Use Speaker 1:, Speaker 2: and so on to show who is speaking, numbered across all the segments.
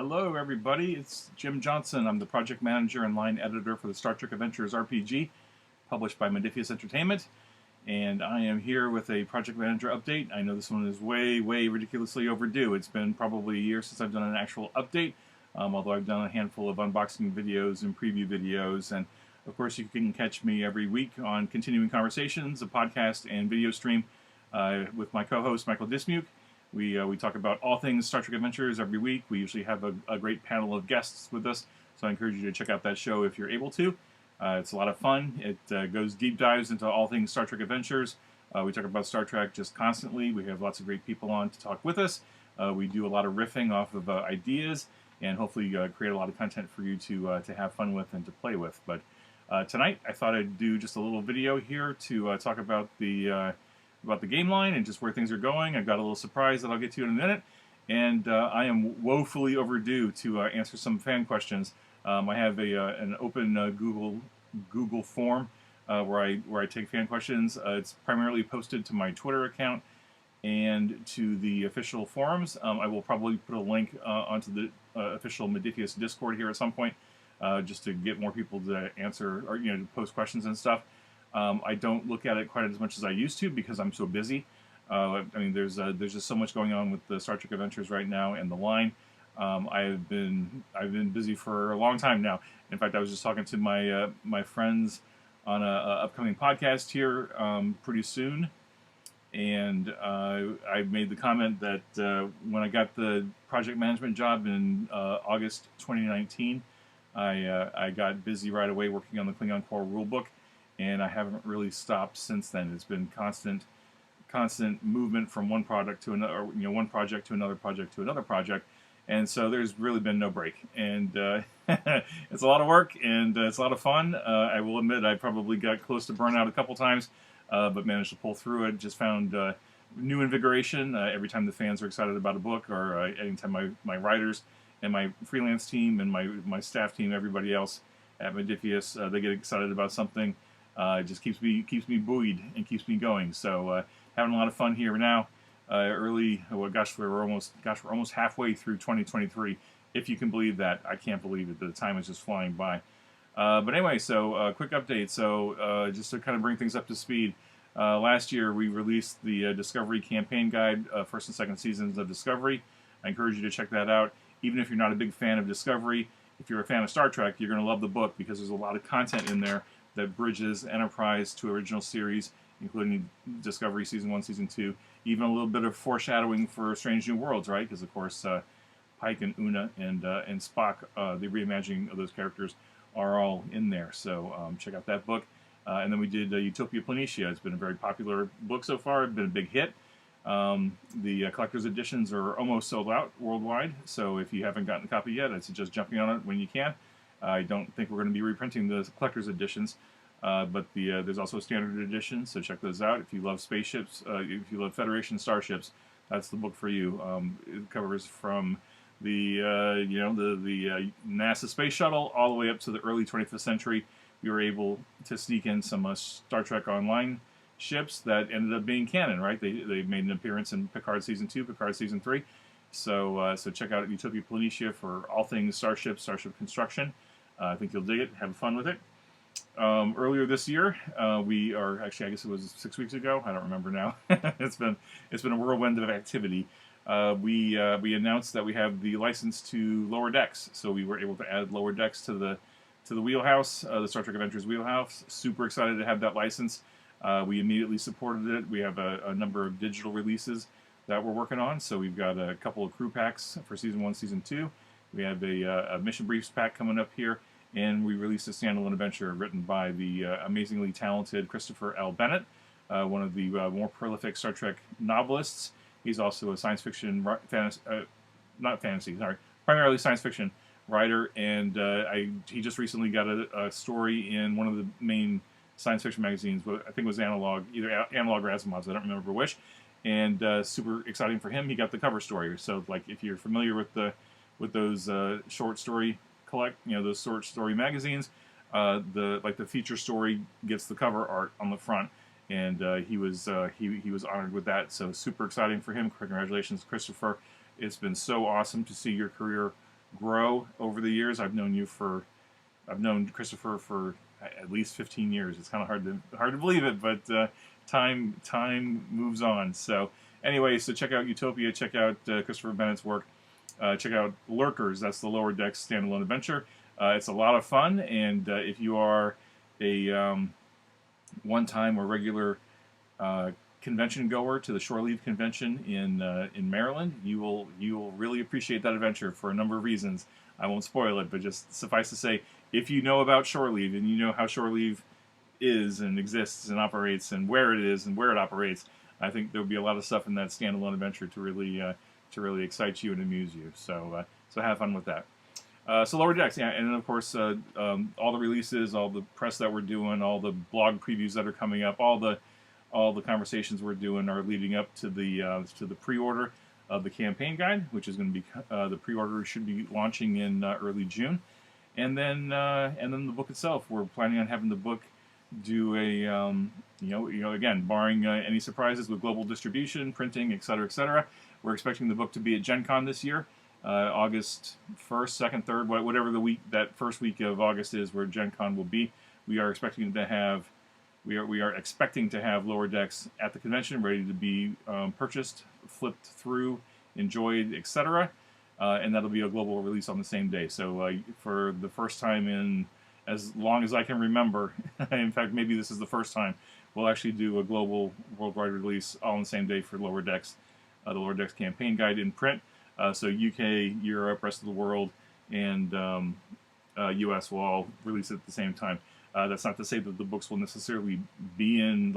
Speaker 1: Hello, everybody. It's Jim Johnson. I'm the project manager and line editor for the Star Trek Adventures RPG, published by Modiphius Entertainment. And I am here with a project manager update. I know this one is way ridiculously overdue. It's been probably a year since I've done an actual update, although I've done a handful of unboxing videos and preview videos. And of course, you can catch me every week on Continuing Conversations, a podcast and video stream with my co-host, Michael Dismuke. We talk about all things Star Trek Adventures every week. We usually have a great panel of guests with us, so I encourage you to check out that show if you're able to. It's a lot of fun. It goes deep dives into all things Star Trek Adventures. We talk about Star Trek just constantly. We have lots of great people on to talk with us. We do a lot of riffing off of ideas, and hopefully create a lot of content for you to have fun with and to play with. But tonight, I thought I'd do just a little video here to talk about the game line and just where things are going. I've got a little surprise that I'll get to in a minute, and I am woefully overdue to answer some fan questions. I have an open Google form where I take fan questions. It's primarily posted to my Twitter account and to the official forums. I will probably put a link onto the official Modiphius Discord here at some point, just to get more people to answer or to post questions and stuff. I don't look at it quite as much as I used to because I'm so busy. I mean, there's just so much going on with the Star Trek Adventures right now and the line. I've been busy for a long time now. In fact, I was just talking to my friends on a upcoming podcast here pretty soon, and I made the comment that when I got the project management job in August 2019, I got busy right away working on the Klingon Core rulebook. And I haven't really stopped since then. It's been constant movement from one product to another, one project to another project to another project, and so there's really been no break. And it's a lot of work and it's a lot of fun. I will admit I probably got close to burnout a couple times, but managed to pull through it. Just found new invigoration every time the fans are excited about a book, or anytime my writers and my freelance team and my staff team, everybody else at Modiphius, they get excited about something. It just keeps me buoyed and keeps me going. So having a lot of fun here now. We're almost halfway through 2023, if you can believe that. I can't believe it. The time is just flying by. But anyway, so quick update. So just to kind of bring things up to speed, last year we released the Discovery campaign guide, first and second seasons of Discovery. I encourage you to check that out. Even if you're not a big fan of Discovery, if you're a fan of Star Trek, you're going to love the book because there's a lot of content in there that bridges Enterprise to original series, including Discovery Season 1, Season 2, even a little bit of foreshadowing for Strange New Worlds, right? Because, of course, Pike and Una and Spock, the reimagining of those characters, are all in there. So check out that book. And then we did Utopia Planitia. It's been a very popular book so far. It's been a big hit. The collector's editions are almost sold out worldwide, so if you haven't gotten a copy yet, I'd suggest jumping on it when you can. I don't think we're going to be reprinting the collector's editions, but there's also a standard edition, so check those out. If you love spaceships, if you love Federation starships, that's the book for you. It covers from the NASA space shuttle all the way up to the early 25th century. We were able to sneak in some Star Trek Online ships that ended up being canon, right? They made an appearance in Picard Season 2, Picard Season 3. So check out Utopia Planitia for all things starship construction. I think you'll dig it. Have fun with it. Earlier this year, I guess it was 6 weeks ago. I don't remember now. It's been a whirlwind of activity. We announced that we have the license to Lower Decks, so we were able to add Lower Decks to the wheelhouse, the Star Trek Adventures wheelhouse. Super excited to have that license. We immediately supported it. We have a number of digital releases that we're working on. So we've got a couple of crew packs for Season 1, Season 2. We have a mission briefs pack coming up here. And we released a standalone adventure written by the amazingly talented Christopher L. Bennett, one of the more prolific Star Trek novelists. He's also a science fiction, primarily science fiction writer. And he just recently got a story in one of the main science fiction magazines. I think it was Analog, either Analog or Asimov's, I don't remember which. And super exciting for him. He got the cover story. So, like, if you're familiar with those short story those short story magazines, the feature story gets the cover art on the front, and he was honored with that. So super exciting for him. Congratulations, Christopher. It's been so awesome to see your career grow over the years. I've known Christopher for at least 15 years. It's kind of hard to believe it, but time moves on. So anyway, so check out Utopia, check out Christopher Bennett's work, check out Lurkers. That's the Lower Decks standalone adventure. It's a lot of fun, and if you are a one-time or regular convention goer to the Shore Leave convention in Maryland, you will really appreciate that adventure for a number of reasons. I won't spoil it, but just suffice to say, if you know about Shore Leave and you know how Shore Leave is and exists and operates and where it is and where it operates, I think there'll be a lot of stuff in that standalone adventure to really excite you and amuse you. So have fun with that. So Lower Decks, yeah, and then of course all the releases, all the press that we're doing, all the blog previews that are coming up, all the conversations we're doing are leading up to the pre-order of the campaign guide, which is going to be the pre-order should be launching in early June, and then the book itself. We're planning on having the book do a again, barring any surprises with global distribution, printing, etc. We're expecting the book to be at Gen Con this year. August 1st, 2nd, 3rd, whatever the week, that first week of August is, where Gen Con will be. We are expecting to have Lower Decks at the convention, ready to be purchased, flipped through, enjoyed, etc. And that'll be a global release on the same day. So for the first time in as long as I can remember, in fact, maybe this is the first time, we'll actually do a global worldwide release all on the same day for Lower Decks, the Lower Decks campaign guide in print. So UK, Europe, rest of the world, and US will all release it at the same time. That's not to say that the books will necessarily be in,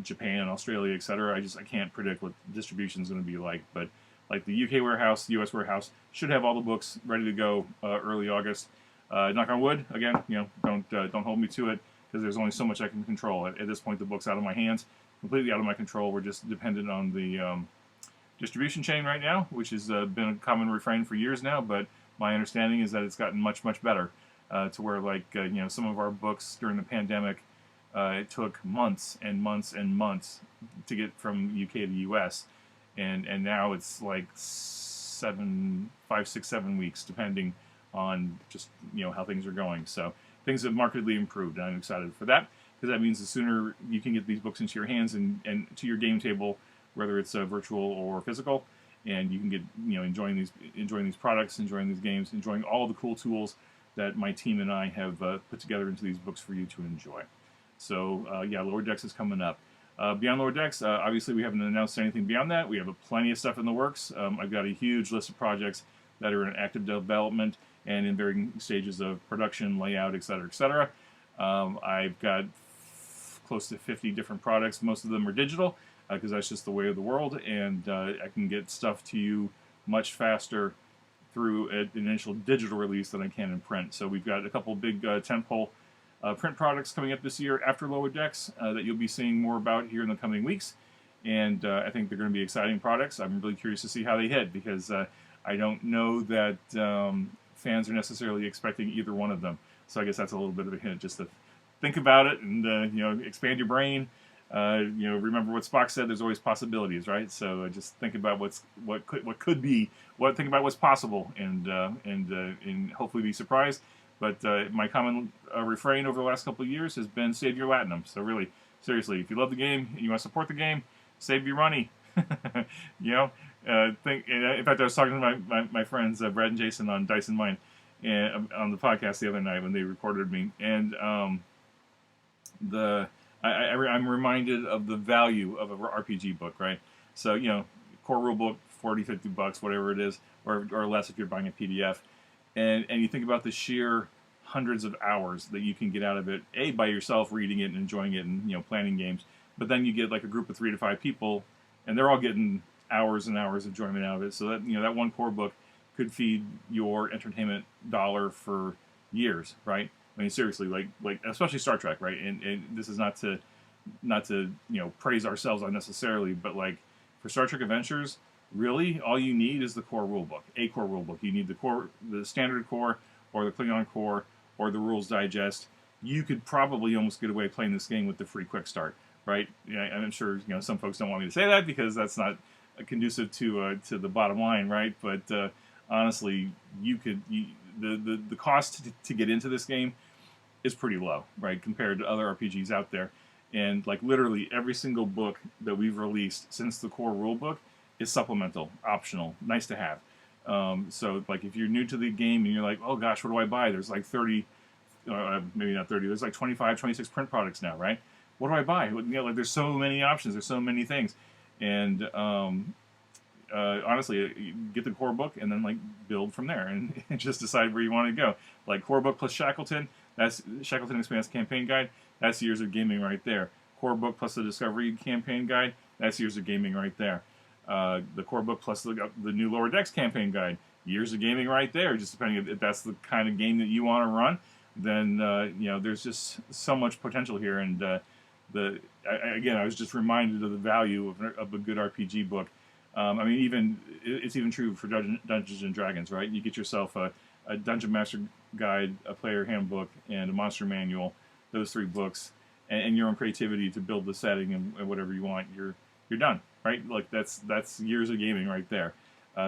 Speaker 1: Japan, Australia, etc. I can't predict what the distribution is going to be like. But like the UK warehouse, the US warehouse should have all the books ready to go early August. Knock on wood. Again, don't hold me to it, because there's only so much I can control. At this point, the book's out of my hands, completely out of my control. We're just dependent on the distribution chain right now, which has been a common refrain for years now, but my understanding is that it's gotten much better, to where some of our books during the pandemic, it took months and months and months to get from UK to US, and now it's like 5, 6, 7 weeks, depending on just how things are going. So things have markedly improved, and I'm excited for that, because that means the sooner you can get these books into your hands and to your game table, whether it's virtual or physical, and you can get enjoying these products, enjoying these games, enjoying all the cool tools that my team and I have put together into these books for you to enjoy. So Lower Decks is coming up. Beyond Lower Decks, obviously we haven't announced anything beyond that. We have plenty of stuff in the works. I've got a huge list of projects that are in active development and in varying stages of production, layout, etc. I've got close to 50 different products. Most of them are digital, because that's just the way of the world, and I can get stuff to you much faster through an initial digital release than I can in print. So we've got a couple big tentpole print products coming up this year after Lower Decks that you'll be seeing more about here in the coming weeks, and I think they're going to be exciting products. I'm really curious to see how they hit, because I don't know that fans are necessarily expecting either one of them. So I guess that's a little bit of a hint, just to think about it and expand your brain. Remember what Spock said. There's always possibilities, right? So just think about what could be, think about what's possible, and hopefully be surprised. But my common refrain over the last couple of years has been save your latinum. So really, seriously, if you love the game and you want to support the game, save your money. In fact, I was talking to my friends Brad and Jason on Dice and Mine, and on the podcast the other night when they recorded me, and I'm reminded of the value of an RPG book, right? So, core rule book, $40, $50, whatever it is, or less if you're buying a PDF. And you think about the sheer hundreds of hours that you can get out of it, A, by yourself reading it and enjoying it and, planning games. But then you get like a group of 3 to 5 people, and they're all getting hours and hours of enjoyment out of it. So that, that one core book could feed your entertainment dollar for years, right? I mean, seriously, like especially Star Trek, right? And this is not to praise ourselves unnecessarily, but like for Star Trek Adventures, really all you need is the core rulebook, a core rulebook. You need the standard core, or the Klingon core, or the Rules Digest. You could probably almost get away playing this game with the free quick start, right? I'm sure some folks don't want me to say that, because that's not conducive to the bottom line, right? But honestly, the cost to get into this game is pretty low, right, compared to other RPGs out there. And like literally every single book that we've released since the core rule book is supplemental, optional, nice to have. So like if you're new to the game and you're like, oh gosh, what do I buy? There's like 30, maybe not 30, there's like 25, 26 print products now, right? What do I buy? You know, like there's so many options, there's so many things. And honestly, get the core book and then like build from there and just decide where you want to go. Like core book plus Shackleton, that's Shackleton Expanse Campaign Guide, that's Years of Gaming right there. Core book plus the Discovery Campaign Guide, that's Years of Gaming right there. The core book plus the new Lower Decks Campaign Guide, Years of Gaming right there. Just depending if that's the kind of game that you want to run, then you know, there's just so much potential here. And again, I was just reminded of the value of a good RPG book. I mean, it's even true for Dungeons and Dragons, right? You get yourself a Dungeon Master Guide, a Player Handbook, and a Monster Manual. Those 3 books, and your own creativity to build the setting and whatever you want. You're done, right? Like that's Years of Gaming right there.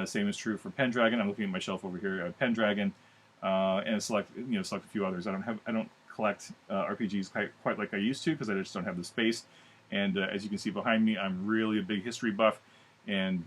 Speaker 1: Same is true for Pendragon. I'm looking at my shelf over here. Pendragon, and select a few others. I don't collect RPGs quite like I used to because I just don't have the space. And as you can see behind me, I'm really a big history buff. And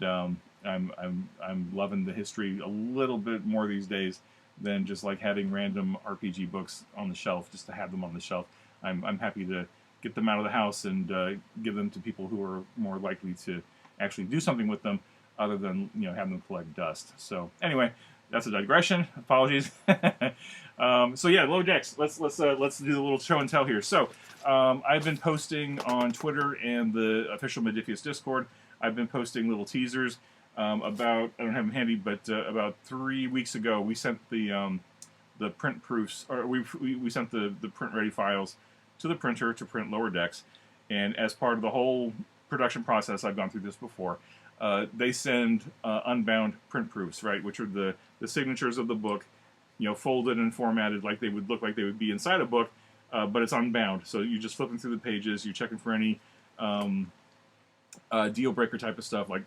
Speaker 1: I'm loving the history a little bit more these days than just like having random RPG books on the shelf just to have them on the shelf. I'm happy to get them out of the house and give them to people who are more likely to actually do something with them, other than have them collect dust. So anyway, that's a digression. Apologies. So yeah, Lower Decks. Let's do the little show and tell here. So I've been posting on Twitter and the official Modiphius Discord. I've been posting little teasers about, I don't have them handy, but about 3 weeks ago we sent the print proofs, or we sent the print ready files to the printer to print Lower Decks. And as part of the whole production process, I've gone through this before, they send unbound print proofs, right, which are the signatures of the book, folded and formatted like they would look like they would be inside a book, but it's unbound. So you're just flipping through the pages, you're checking for any deal breaker type of stuff, like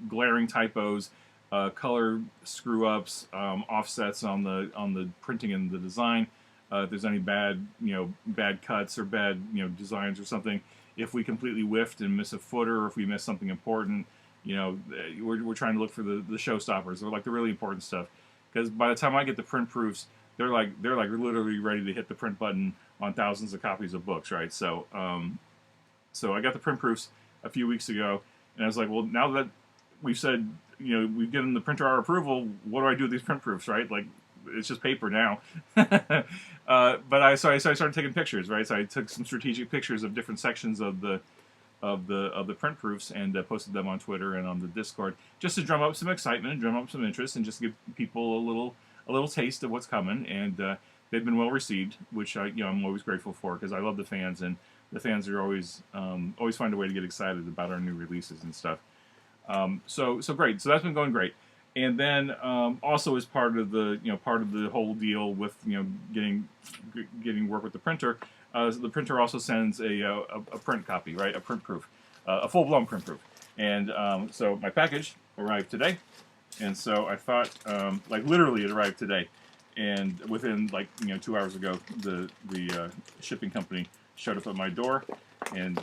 Speaker 1: glaring typos, color screw ups, offsets on the printing and the design. If there's any bad cuts or bad designs or something. If we completely whiffed and miss a footer, or if we miss something important, we're trying to look for the showstoppers, or like the really important stuff. Because by the time I get the print proofs, they're like literally ready to hit the print button on thousands of copies of books, right? So so I got the print proofs a few weeks ago, and I was like, well, now that we've said, we've given the printer our approval, what do I do with these print proofs, right? Like, it's just paper now. But I started taking pictures, right? So I took some strategic pictures of different sections of the print proofs and posted them on Twitter and on the Discord, just to drum up some excitement and drum up some interest and just give people a little taste of what's coming. And they've been well received, which I'm always grateful for, because I love the fans, and the fans are always find a way to get excited about our new releases and stuff. So great. So that's been going great. And then also as part of the whole deal with getting work with the printer, the printer also sends a print copy, right? A print proof, a full-blown print proof. And so my package arrived today, and so I thought, like literally it arrived today, and within 2 hours ago, the shipping company showed up at my door and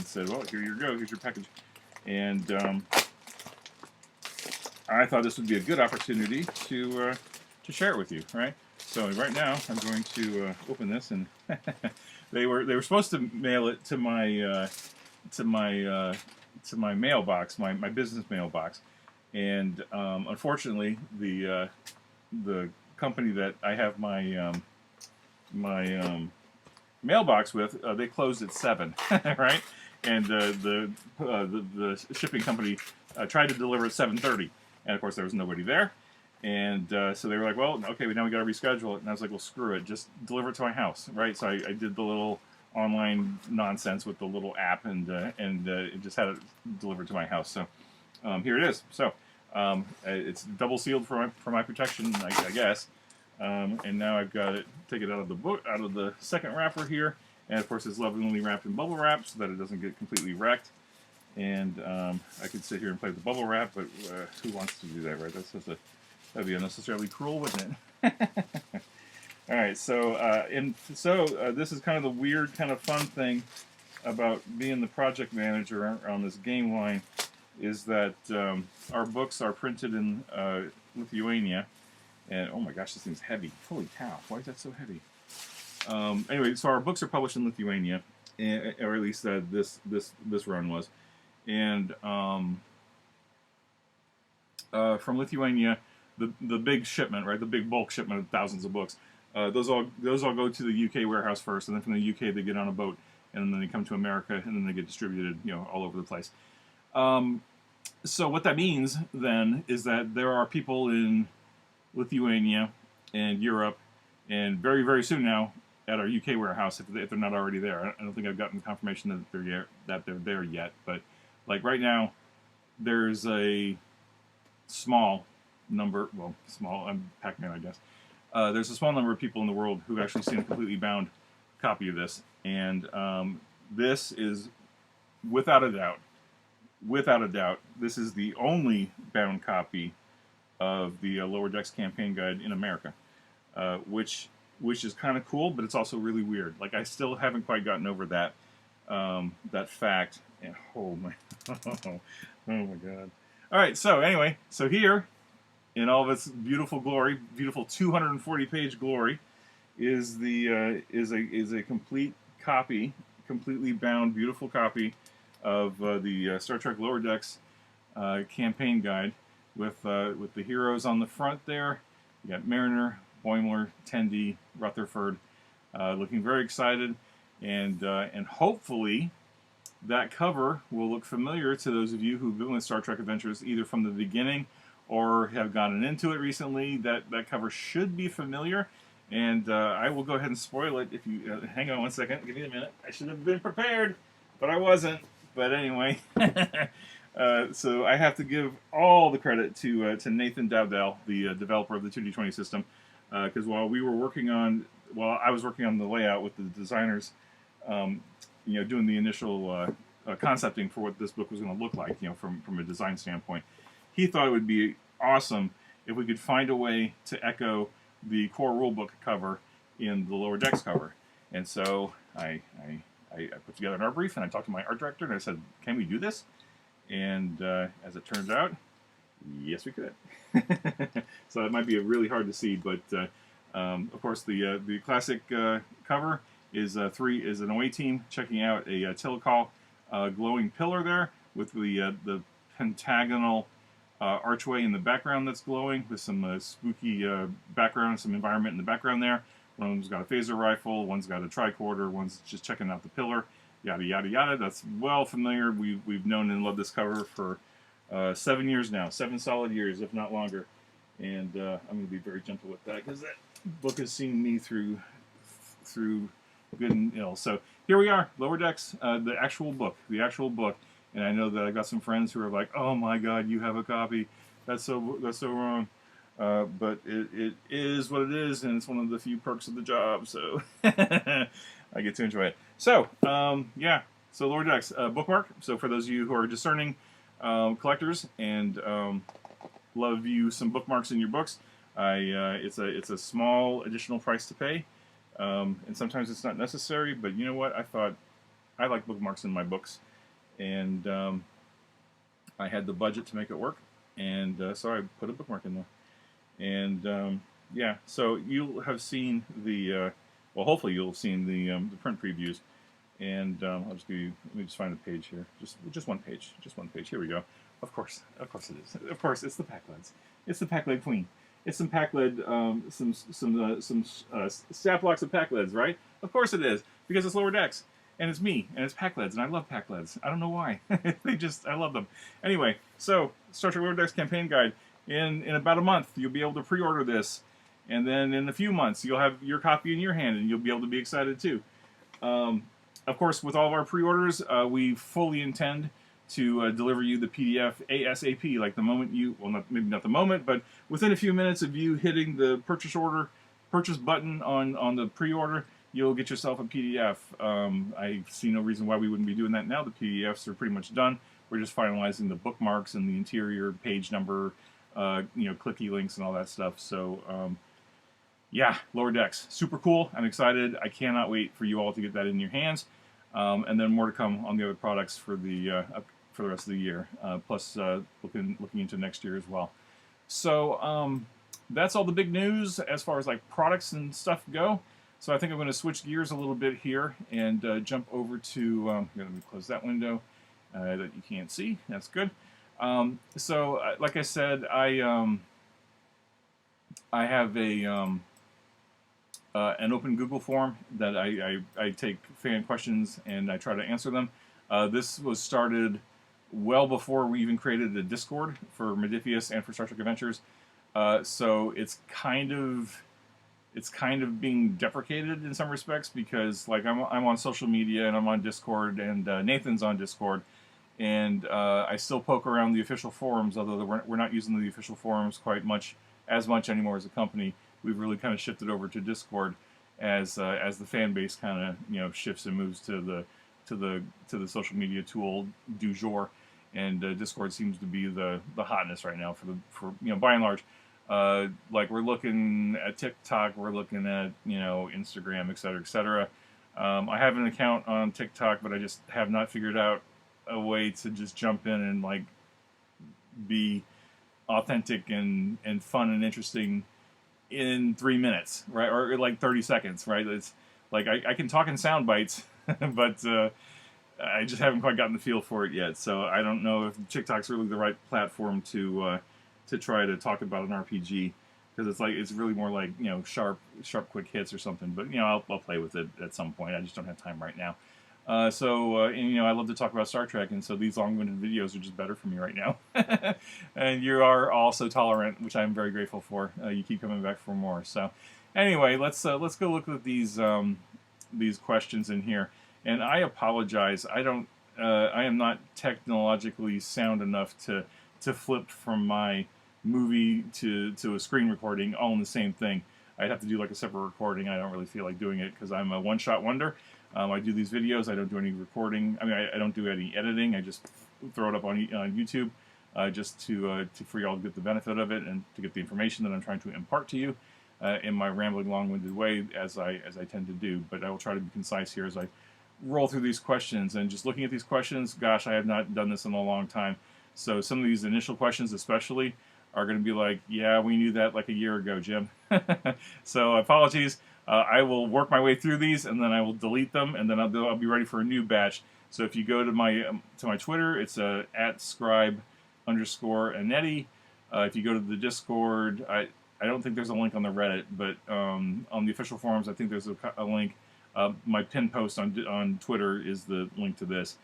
Speaker 1: said, well, here you go, here's your package. And I thought this would be a good opportunity to share it with you, right? So right now I'm going to open this, and they were supposed to mail it to my mailbox, my business mailbox, and unfortunately the company that I have my mailbox with, they closed at 7, right? And the shipping company tried to deliver at 7:30. And, of course, there was nobody there. And so they were like, well, okay, now we got to reschedule it. And I was like, well, screw it. Just deliver it to my house, right? So I did the little online nonsense with the little app, and it just had it delivered to my house. So here it is. So it's double sealed for my protection, I guess. And now I've got it, take it out of the second wrapper here. And, of course, it's lovingly wrapped in bubble wrap so that it doesn't get completely wrecked. And I could sit here and play with the bubble wrap, but who wants to do that, right? That's just That'd be unnecessarily cruel, wouldn't it? All right, so this is kind of the weird, kind of fun thing about being the project manager on this game line, is that our books are printed in Lithuania, and oh my gosh, this thing's heavy! Holy cow! Why is that so heavy? Anyway, so our books are published in Lithuania, or at least this run was, and from Lithuania, the big shipment, right, the big bulk shipment of thousands of books, those all go to the UK warehouse first, and then from the UK they get on a boat, and then they come to America, and then they get distributed, all over the place. So what that means then is that there are people in Lithuania and Europe, and very, very soon now at our UK warehouse, if they're not already there. I don't think I've gotten confirmation that they're there yet, but like right now, there's a small number, well, small, I'm Pac-Man, I guess. There's a small number of people in the world who've actually seen a completely bound copy of this, and this is, without a doubt, this is the only bound copy of the Lower Decks campaign guide in America, which is kind of cool, but it's also really weird. Like, I still haven't quite gotten over that that fact. And oh my, oh my God! All right, so anyway, so here, in all of its beautiful glory, beautiful 240-page glory, is a complete copy, completely bound, beautiful copy of the Star Trek Lower Decks campaign guide, with the heroes on the front there. You got Mariner, Boimler, Tendi, Rutherford, looking very excited, and hopefully that cover will look familiar to those of you who've been with Star Trek Adventures either from the beginning or have gotten into it recently. That cover should be familiar, and I will go ahead and spoil it. If you hang on one second, give me a minute. I should have been prepared, but I wasn't. But anyway, so I have to give all the credit to Nathan Dowdell, the developer of the 2D20 system, because while I was working on the layout with the designers, doing the initial concepting for what this book was going to look like, from a design standpoint, he thought it would be awesome if we could find a way to echo the core rulebook cover in the Lower Decks cover. And so I put together an art brief, and I talked to my art director, and I said, "Can we do this?" And as it turns out, yes, we could. So it might be really hard to see, but of course the classic cover is an away team checking out a Tilakal glowing pillar there with the pentagonal archway in the background that's glowing, with some spooky background, some environment in the background there. One of them's got a phaser rifle, one's got a tricorder, one's just checking out the pillar, yada yada yada. That's well familiar. We've known and loved this cover for 7 years now, 7 solid years, if not longer. And I'm going to be very gentle with that, because that book has seen me through good and ill. So here we are, Lower Decks, the actual book. And I know that I got some friends who are like, "Oh my God, you have a copy? That's so wrong." But it is what it is, and it's one of the few perks of the job. So I get to enjoy it. So yeah, so Lower Decks bookmark. So for those of you who are discerning collectors and love you some bookmarks in your books, it's a small additional price to pay. And sometimes it's not necessary, but you know what? I thought I like bookmarks in my books, and I had the budget to make it work, and so I put a bookmark in there. And yeah, so you'll have seen the well, hopefully you'll have seen the print previews, and I'll just give you. Let me just find a page here. Just one page. Here we go. Of course it is. Of course, it's the Pac-Leds. It's the Pac-Led Queen. It's some Pac-Led, some staff blocks of Pac-Leds, right? Of course it is, because it's Lower Decks, and it's me, and it's Pac-Leds, and I love Pac-Leds. I don't know why. I love them. Anyway, so Star Trek Lower Decks campaign guide. In about a month, you'll be able to pre-order this, and then in a few months, you'll have your copy in your hand, and you'll be able to be excited too. Of course, with all of our pre-orders, we fully intend to deliver you the PDF ASAP, like the moment you, well, maybe not the moment, but within a few minutes of you hitting the purchase button on the pre-order, you'll get yourself a PDF. I see no reason why we wouldn't be doing that now. The PDFs are pretty much done. We're just finalizing the bookmarks and the interior page number clicky links and all that stuff. So yeah, Lower Decks, super cool. I'm excited. I cannot wait for you all to get that in your hands. And then more to come on the other products for the rest of the year. Plus, looking into next year as well. So that's all the big news as far as like products and stuff go. So I think I'm going to switch gears a little bit here and jump over to. Let me close that window that you can't see. That's good. Like I said, I have an open Google form that I take fan questions and I try to answer them. This was started well before we even created a Discord for Modiphius and for Star Trek Adventures. So it's kind of being deprecated in some respects because like I'm on social media and I'm on Discord and Nathan's on Discord, and I still poke around the official forums, although we're not using the official forums quite as much anymore as a company. We've really kind of shifted over to Discord as the fan base kind of shifts and moves to the social media tool du jour, and Discord seems to be the hotness right now for by and large. Like we're looking at TikTok, we're looking at Instagram, etc., etc. I have an account on TikTok, but I just have not figured out a way to just jump in and like be authentic and fun and interesting in 3 minutes, right? Or like 30 seconds, right? It's like I can talk in sound bites, but I just haven't quite gotten the feel for it yet. So I don't know if TikTok's really the right platform to try to talk about an RPG, because it's really more like sharp quick hits or something. But I'll play with it at some point. I just don't have time right now. I love to talk about Star Trek, and so these long-winded videos are just better for me right now. And you are all so tolerant, which I'm very grateful for. You keep coming back for more. So, anyway, let's go look at these questions in here. And I apologize. I am not technologically sound enough to flip from my movie to a screen recording all in the same thing. I'd have to do like a separate recording. I don't really feel like doing it because I'm a one-shot wonder. I do these videos. I don't do any recording. I mean, I don't do any editing. I just throw it up on YouTube just for y'all to get the benefit of it and to get the information that I'm trying to impart to you in my rambling, long-winded way, as I tend to do. But I will try to be concise here as I roll through these questions. And just looking at these questions, gosh, I have not done this in a long time. So some of these initial questions, especially, are going to be like, yeah, we knew that like a year ago, Jim. So apologies. I will work my way through these, and then I will delete them, and then I'll be ready for a new batch. So if you go to my Twitter, it's @scribe_Anetti. If you go to the Discord, I don't think there's a link on the Reddit, but on the official forums, I think there's a link. My pinned post on Twitter is the link to this.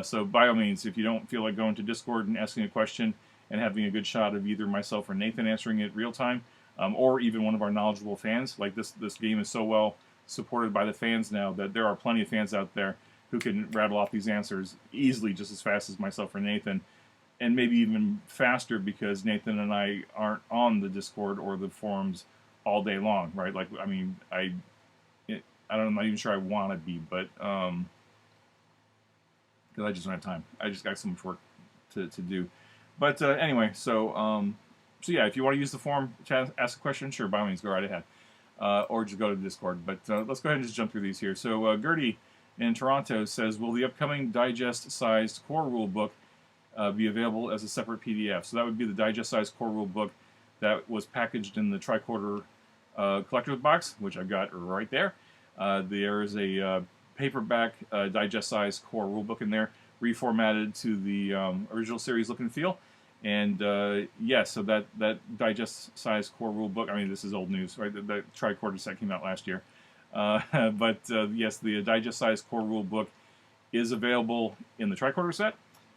Speaker 1: So by all means, if you don't feel like going to Discord and asking a question and having a good shot of either myself or Nathan answering it real time, or even one of our knowledgeable fans, like this game is so well supported by the fans now that there are plenty of fans out there who can rattle off these answers easily just as fast as myself or Nathan, and maybe even faster because Nathan and I aren't on the Discord or the forums all day long, right? Like, I mean, I'm not even sure I want to be, but because I just don't have time. I just got so much work to do. But anyway, so yeah, if you want to use the forum to ask a question, sure, by all means, go right ahead. Or just go to Discord. But let's go ahead and just jump through these here. So Gertie in Toronto says, will the upcoming digest-sized core rule book be available as a separate PDF? So that would be the digest-sized core rule book that was packaged in the tricorder collector's box, which I've got right there. There is a paperback digest-sized core rule book in there, reformatted to the original series look and feel. And yeah, so that digest-sized core rule book, I mean, this is old news, right? The tricorder set came out last year. But yes, the digest-sized core rule book is available in the tricorder set.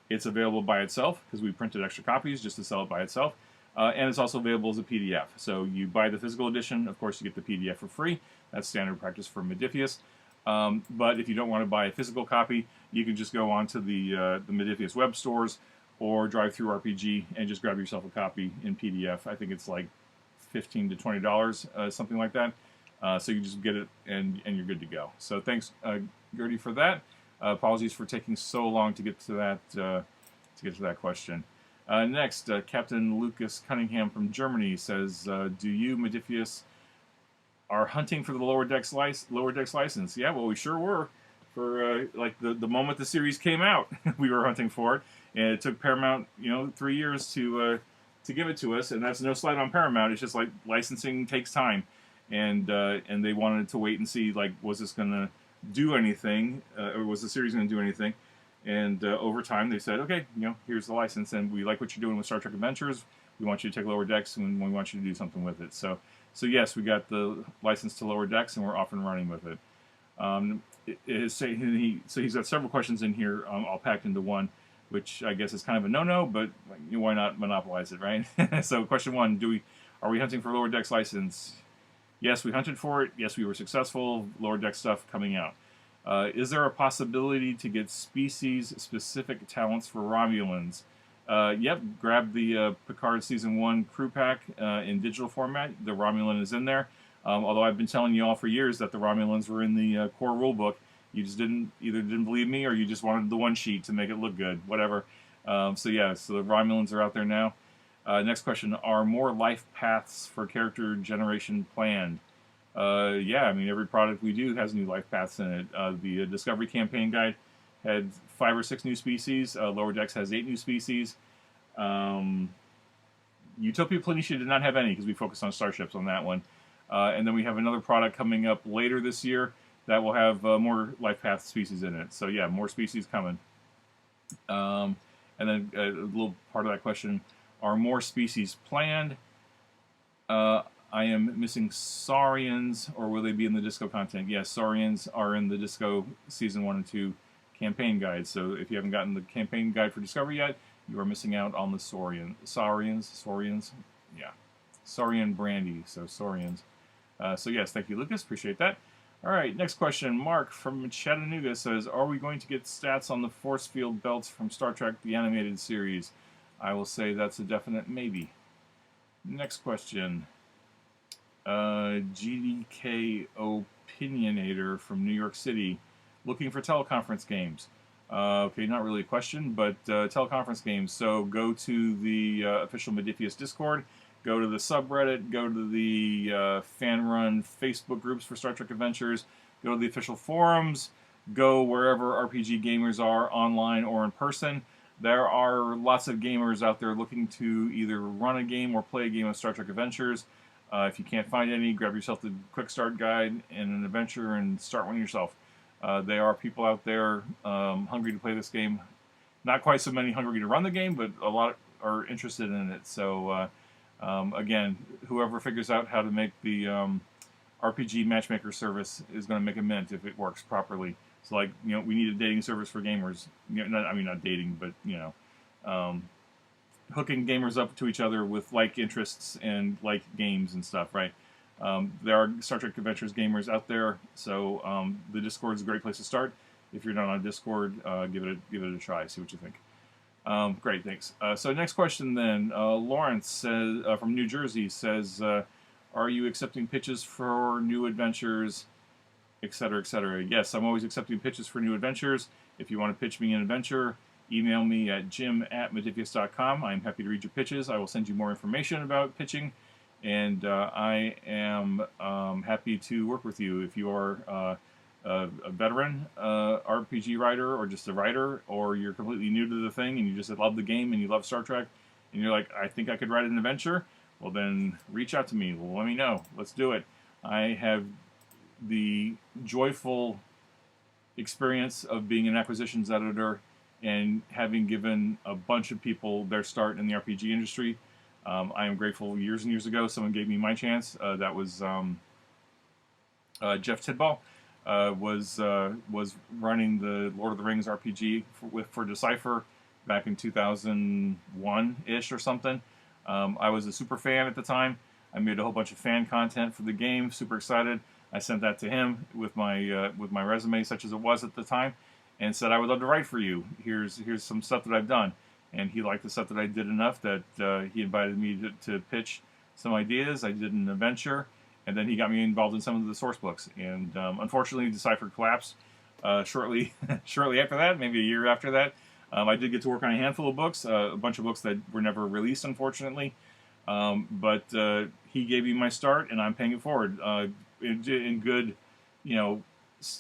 Speaker 1: It's available by itself, because we printed extra copies just to sell it by itself. And it's also available as a PDF. So you buy the physical edition, of course you get the PDF for free. That's standard practice for Modiphius. But if you don't want to buy a physical copy, you can just go onto the Modiphius web stores or drive through RPG and just grab yourself a copy in PDF. I think it's like $15 to $20, something like that. So you just get it and you're good to go. So thanks, Gertie, for that. Apologies for taking so long to get to that question. Next, Captain Lucas Cunningham from Germany says, "Do you, Modiphius, are hunting for the lower decks license?" Yeah, well, we sure were. For like the moment the series came out, we were hunting for it, and it took Paramount 3 years to give it to us. And that's no slight on Paramount. It's just like licensing takes time, and they wanted to wait and see, like, was this going to do anything, or was the series going to do anything? And over time, they said, okay, here's the license, and we like what you're doing with Star Trek Adventures. We want you to take Lower Decks, and we want you to do something with it. So yes, we got the license to Lower Decks, and we're off and running with it. He's got several questions in here, all packed into one, which I guess is kind of a no-no, but why not monopolize it, right? So question one, are we hunting for Lower Decks license? Yes, we hunted for it. Yes, we were successful. Lower Deck stuff coming out. Is there a possibility to get species-specific talents for Romulans? Yep, grab the Picard Season 1 crew pack in digital format. The Romulan is in there. Although I've been telling you all for years that the Romulans were in the core rulebook. You just either didn't believe me, or you just wanted the one sheet to make it look good, whatever. So the Romulans are out there now. Next question, are more life paths for character generation planned? Yeah, I mean, every product we do has new life paths in it. The Discovery Campaign Guide had 5 or 6 new species. Lower Decks has 8 new species. Utopia Planitia did not have any because we focused on starships on that one. And then we have another product coming up later this year that will have more life path species in it. So yeah, more species coming. And then a little part of that question, are more species planned? I am missing Saurians, or will they be in the Disco content? Yes, Saurians are in the Disco Season 1 and 2 campaign guide. So if you haven't gotten the campaign guide for Discovery yet, you are missing out on the Saurians. Yeah. Saurian brandy, so Saurians. So yes, thank you, Lucas. Appreciate that. All right, next question. Mark from Chattanooga says, are we going to get stats on the force field belts from Star Trek the Animated Series? I will say that's a definite maybe. Next question. GDK Opinionator from New York City, looking for teleconference games. Okay, not really a question, but teleconference games. So go to the official Modiphius Discord, go to the subreddit, go to the fan-run Facebook groups for Star Trek Adventures, go to the official forums, go wherever RPG gamers are, online or in person. There are lots of gamers out there looking to either run a game or play a game of Star Trek Adventures. If you can't find any, grab yourself the quick start guide and an adventure and start one yourself. There are people out there hungry to play this game. Not quite so many hungry to run the game, but a lot are interested in it. So again, whoever figures out how to make the RPG matchmaker service is going to make a mint if it works properly. So like, we need a dating service for gamers. Not dating, but hooking gamers up to each other with like interests and like games and stuff, right? There are Star Trek Adventures gamers out there, so the Discord is a great place to start. If you're not on Discord, give it a try. See what you think. Great, thanks. So next question then. Lawrence says from New Jersey says, are you accepting pitches for new adventures, etc., etc.? Yes, I'm always accepting pitches for new adventures. If you want to pitch me an adventure, email me at jim@modiphius.com. I'm happy to read your pitches. I will send you more information about pitching, and I am happy to work with you. If you are a veteran RPG writer, or just a writer, or you're completely new to the thing and you just love the game and you love Star Trek, and you're like, I think I could write an adventure, well then reach out to me. Well, let me know. Let's do it. I have the joyful experience of being an acquisitions editor and having given a bunch of people their start in the RPG industry. I am grateful years and years ago someone gave me my chance. That was Jeff Tidball. Was running the Lord of the Rings RPG for Decipher back in 2001-ish or something. I was a super fan at the time. I made a whole bunch of fan content for the game. Super excited. I sent that to him with my resume, such as it was at the time, and said, I would love to write for you. Here's some stuff that I've done. And he liked the stuff that I did enough that he invited me to pitch some ideas. I did an adventure, and then he got me involved in some of the source books. And unfortunately, Decipher collapsed shortly after that, maybe a year after that. I did get to work on a handful of books, a bunch of books that were never released, unfortunately. But he gave me my start, and I'm paying it forward in good,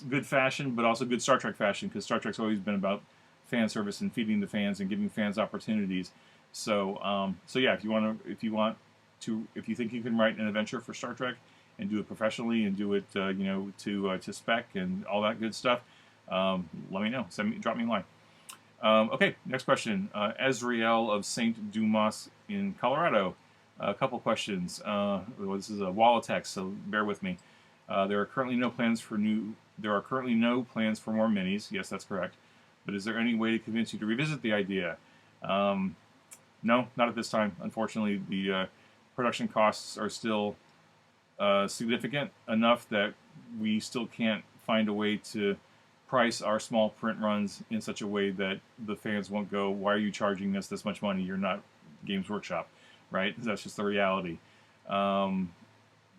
Speaker 1: good fashion, but also good Star Trek fashion, because Star Trek's always been about fan service and feeding the fans and giving fans opportunities. So yeah, if you think you can write an adventure for Star Trek and do it professionally and do it, to spec and all that good stuff, let me know. Drop me a line. Okay, next question. Ezriel of St. Dumas in Colorado. A couple questions. This is a wall of text, so bear with me. There are currently no plans for more minis. Yes, that's correct. But is there any way to convince you to revisit the idea? No, not at this time. Unfortunately, the production costs are still significant enough that we still can't find a way to price our small print runs in such a way that the fans won't go, why are you charging us this much money? You're not Games Workshop, right? That's just the reality. Blah,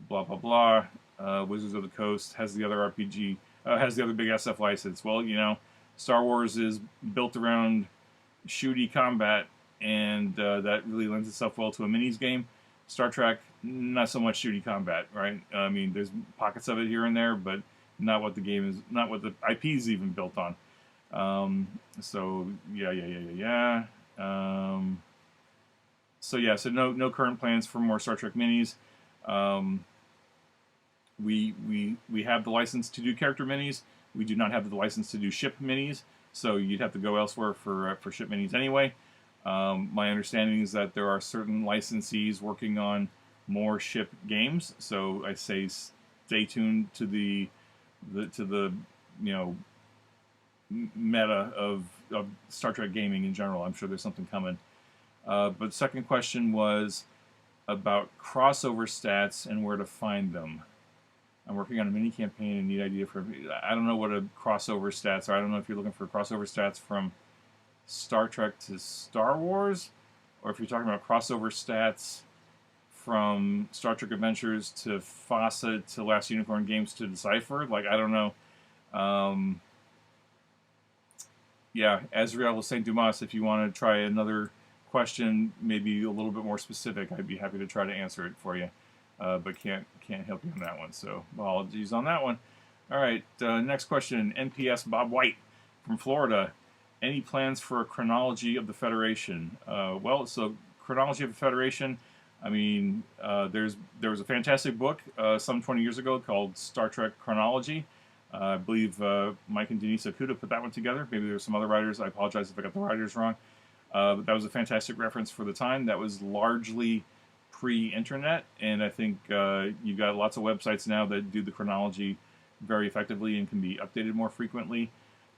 Speaker 1: blah, blah. Wizards of the Coast has the other RPG, has the other big SF license. Well, Star Wars is built around shooty combat, and that really lends itself well to a minis game. Star Trek, not so much shooty combat, right? I mean, there's pockets of it here and there, but not what the game is, not what the IP is even built on. So no current plans for more Star Trek minis. We have the license to do character minis. We do not have the license to do ship minis, so you'd have to go elsewhere for ship minis anyway. My understanding is that there are certain licensees working on more ship games, so I say stay tuned to the meta of Star Trek gaming in general. I'm sure there's something coming. But second question was about crossover stats and where to find them. I'm working on a mini campaign and need idea for. I don't know what a crossover stats are. I don't know if you're looking for crossover stats from Star Trek to Star Wars, or if you're talking about crossover stats from Star Trek Adventures to Fawcett to Last Unicorn Games to Decipher. Like, I don't know. Yeah, Ezriel of St. Dumas, if you want to try another question, maybe a little bit more specific, I'd be happy to try to answer it for you. But can't help you on that one, so apologies on that one. All right, next question, NPS Bob White from Florida. Any plans for a chronology of the Federation? So chronology of the Federation, I mean, there was a fantastic book some 20 years ago called Star Trek Chronology. I believe Mike and Denise Okuda put that one together. Maybe there's some other writers. I apologize if I got the writers wrong. But that was a fantastic reference for the time. That was largely pre-internet, and I think you've got lots of websites now that do the chronology very effectively and can be updated more frequently.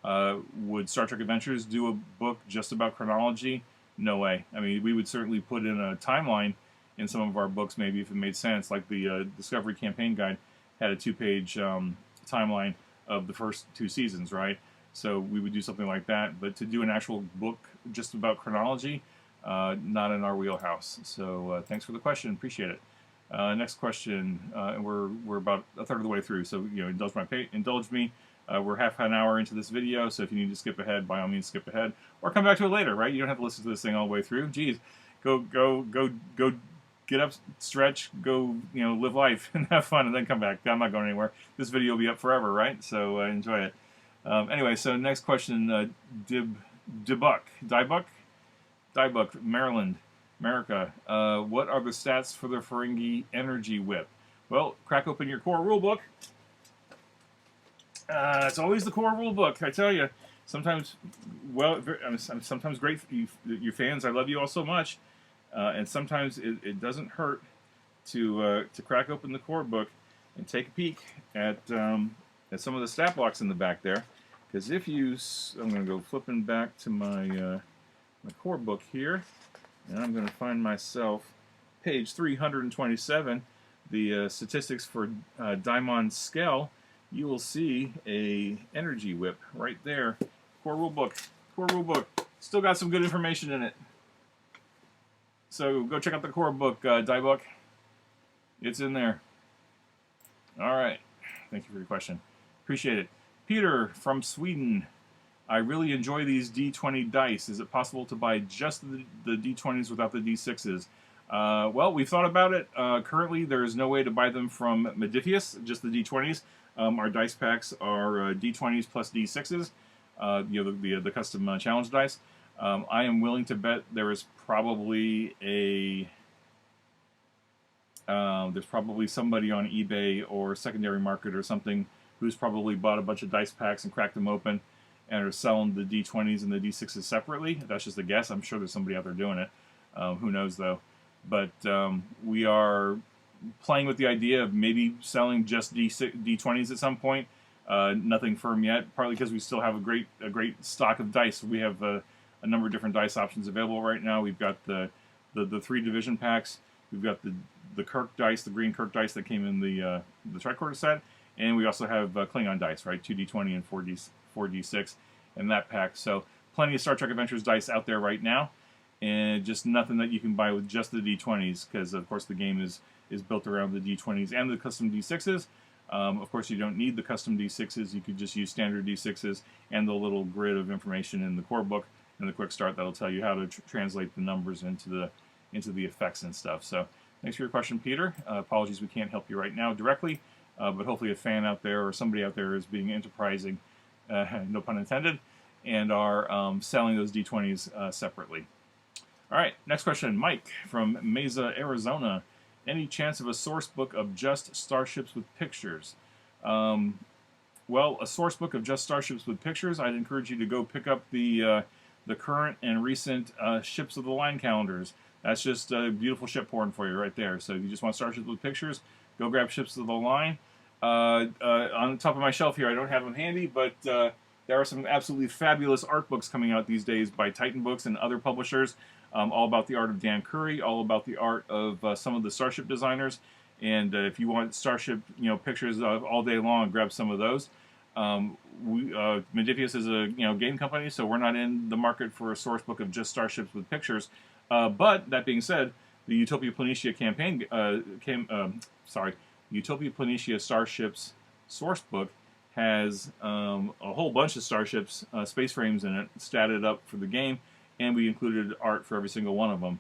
Speaker 1: Would Star Trek Adventures do a book just about chronology? No way. I mean, we would certainly put in a timeline in some of our books, maybe if it made sense, like the Discovery Campaign Guide had a 2-page timeline of the first 2 seasons, right? So we would do something like that, but to do an actual book just about chronology, not in our wheelhouse. So thanks for the question, appreciate it. Next question, and we're about a third of the way through, so indulge me. We're half an hour into this video, so if you need to skip ahead, by all means skip ahead, or come back to it later, right? You don't have to listen to this thing all the way through. Geez, go get up, stretch, go, live life and have fun, and then come back. I'm not going anywhere. This video will be up forever, right? So enjoy it. Anyway, so next question, Diebuck, Maryland, America. What are the stats for the Ferengi Energy Whip? Well, crack open your core rulebook. It's always the core rulebook, I tell you. Sometimes, sometimes great for you fans. I love you all so much, and sometimes it doesn't hurt to crack open the core book and take a peek at some of the stat blocks in the back there. Because if you, I'm going to go flipping back to my my core book here, and I'm going to find myself page 327, the statistics for Daimon Skell. You will see a energy whip right there. Core rulebook. Still got some good information in it. So go check out the core book, Diebuck. It's in there. All right. Thank you for your question. Appreciate it. Peter from Sweden. I really enjoy these D20 dice. Is it possible to buy just the D20s without the D6s? Well, we've thought about it. Currently, there is no way to buy them from Modiphius, just the D20s. Our dice packs are D20s plus D6s, the custom challenge dice. I am willing to bet there is probably there's probably somebody on eBay or secondary market or something who's probably bought a bunch of dice packs and cracked them open and are selling the D20s and the D6s separately. That's just a guess. I'm sure there's somebody out there doing it. Who knows, though. But we are playing with the idea of maybe selling just D20s at some point. Nothing firm yet, partly because we still have a great stock of dice. We have a number of different dice options available right now. We've got the 3 division packs. We've got the Kirk dice, the green Kirk dice that came in the tricorder set, and we also have Klingon dice, right? 2D20 and 4D6 in that pack. So plenty of Star Trek Adventures dice out there right now, and just nothing that you can buy with just the D20s, because of course the game is built around the D20s and the custom D6s. Of course, you don't need the custom D6s. You could just use standard D6s and the little grid of information in the core book and the quick start that'll tell you how to translate the numbers into the effects and stuff. So thanks for your question, Peter. Apologies we can't help you right now directly, but hopefully a fan out there or somebody out there is being enterprising, no pun intended, and are selling those D20s separately. All right, next question, Mike from Mesa, Arizona. Any chance of a source book of just starships with pictures? Well, a source book of just starships with pictures, I'd encourage you to go pick up the current and recent Ships of the Line calendars. That's just a beautiful ship porn for you right there. So if you just want starships with pictures, go grab Ships of the Line. On the top of my shelf here, I don't have them handy, but there are some absolutely fabulous art books coming out these days by Titan Books and other publishers, all about the art of Dan Curry, all about the art of some of the starship designers. And if you want starship, pictures all day long, grab some of those. Modiphius is a game company, so we're not in the market for a source book of just starships with pictures. But that being said, the Utopia Planitia Utopia Planitia Starships source book has a whole bunch of starships, space frames in it, statted up for the game, and we included art for every single one of them.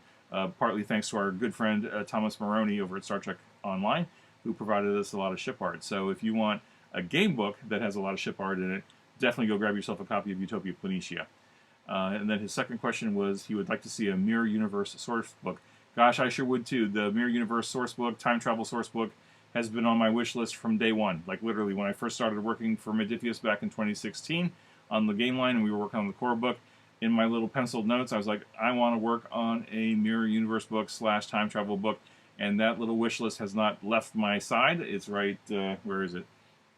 Speaker 1: Partly thanks to our good friend Thomas Maroney over at Star Trek Online, who provided us a lot of ship art. So if you want a game book that has a lot of ship art in it, definitely go grab yourself a copy of Utopia Planitia. And then his second question was he would like to see a Mirror Universe source book. Gosh, I sure would too. The Mirror Universe source book, time travel source book, has been on my wish list from day one. Like literally when I first started working for Modiphius back in 2016 on the game line and we were working on the core book, in my little penciled notes, I was like, I want to work on a Mirror Universe book / time travel book. And that little wish list has not left my side. It's right, where is it?